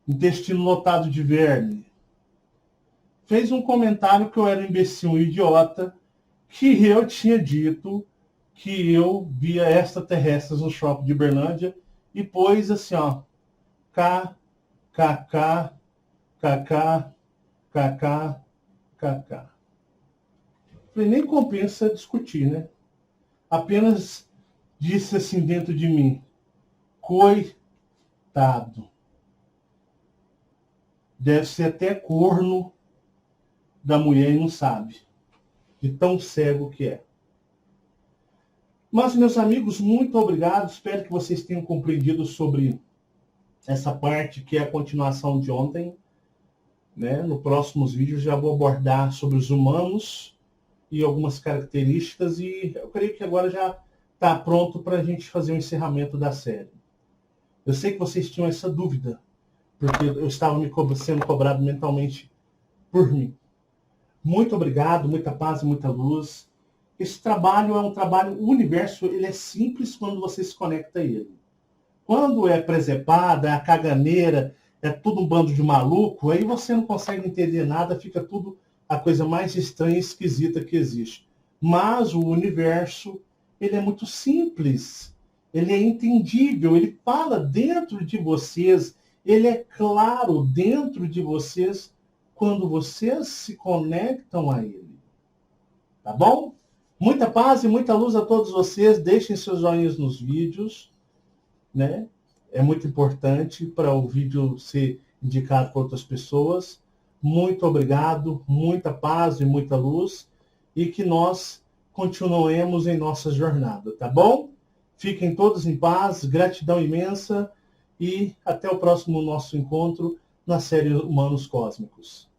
intestino lotado de verme. Fez um comentário que eu era um imbecil, um idiota, que eu tinha dito que eu via extraterrestres no shopping de Uberlândia e pôs assim, ó, KKK, KK, KK, KK. Falei, nem compensa discutir, né? Apenas disse assim dentro de mim, coitado. Deve ser até corno da mulher e não sabe. De tão cego que é. Mas, meus amigos, muito obrigado. Espero que vocês tenham compreendido sobre essa parte que é a continuação de ontem. Né? No próximos vídeos já vou abordar sobre os humanos e algumas características. E eu creio que agora já está pronto para a gente fazer o encerramento da série. Eu sei que vocês tinham essa dúvida, porque eu estava sendo cobrado mentalmente por mim. Muito obrigado, muita paz e muita luz. Esse trabalho é um trabalho, o universo ele é simples quando você se conecta a ele. Quando é presepada, é a caganeira, é tudo um bando de maluco, aí você não consegue entender nada, fica tudo a coisa mais estranha e esquisita que existe. Mas o universo, ele é muito simples, ele é entendível, ele fala dentro de vocês, ele é claro dentro de vocês quando vocês se conectam a ele. Tá bom? Muita paz e muita luz a todos vocês. Deixem seus joinhas nos vídeos, né? É muito importante para o vídeo ser indicado para outras pessoas. Muito obrigado, muita paz e muita luz. E que nós continuemos em nossa jornada, tá bom? Fiquem todos em paz, gratidão imensa. E até o próximo nosso encontro na série Humanos Cósmicos.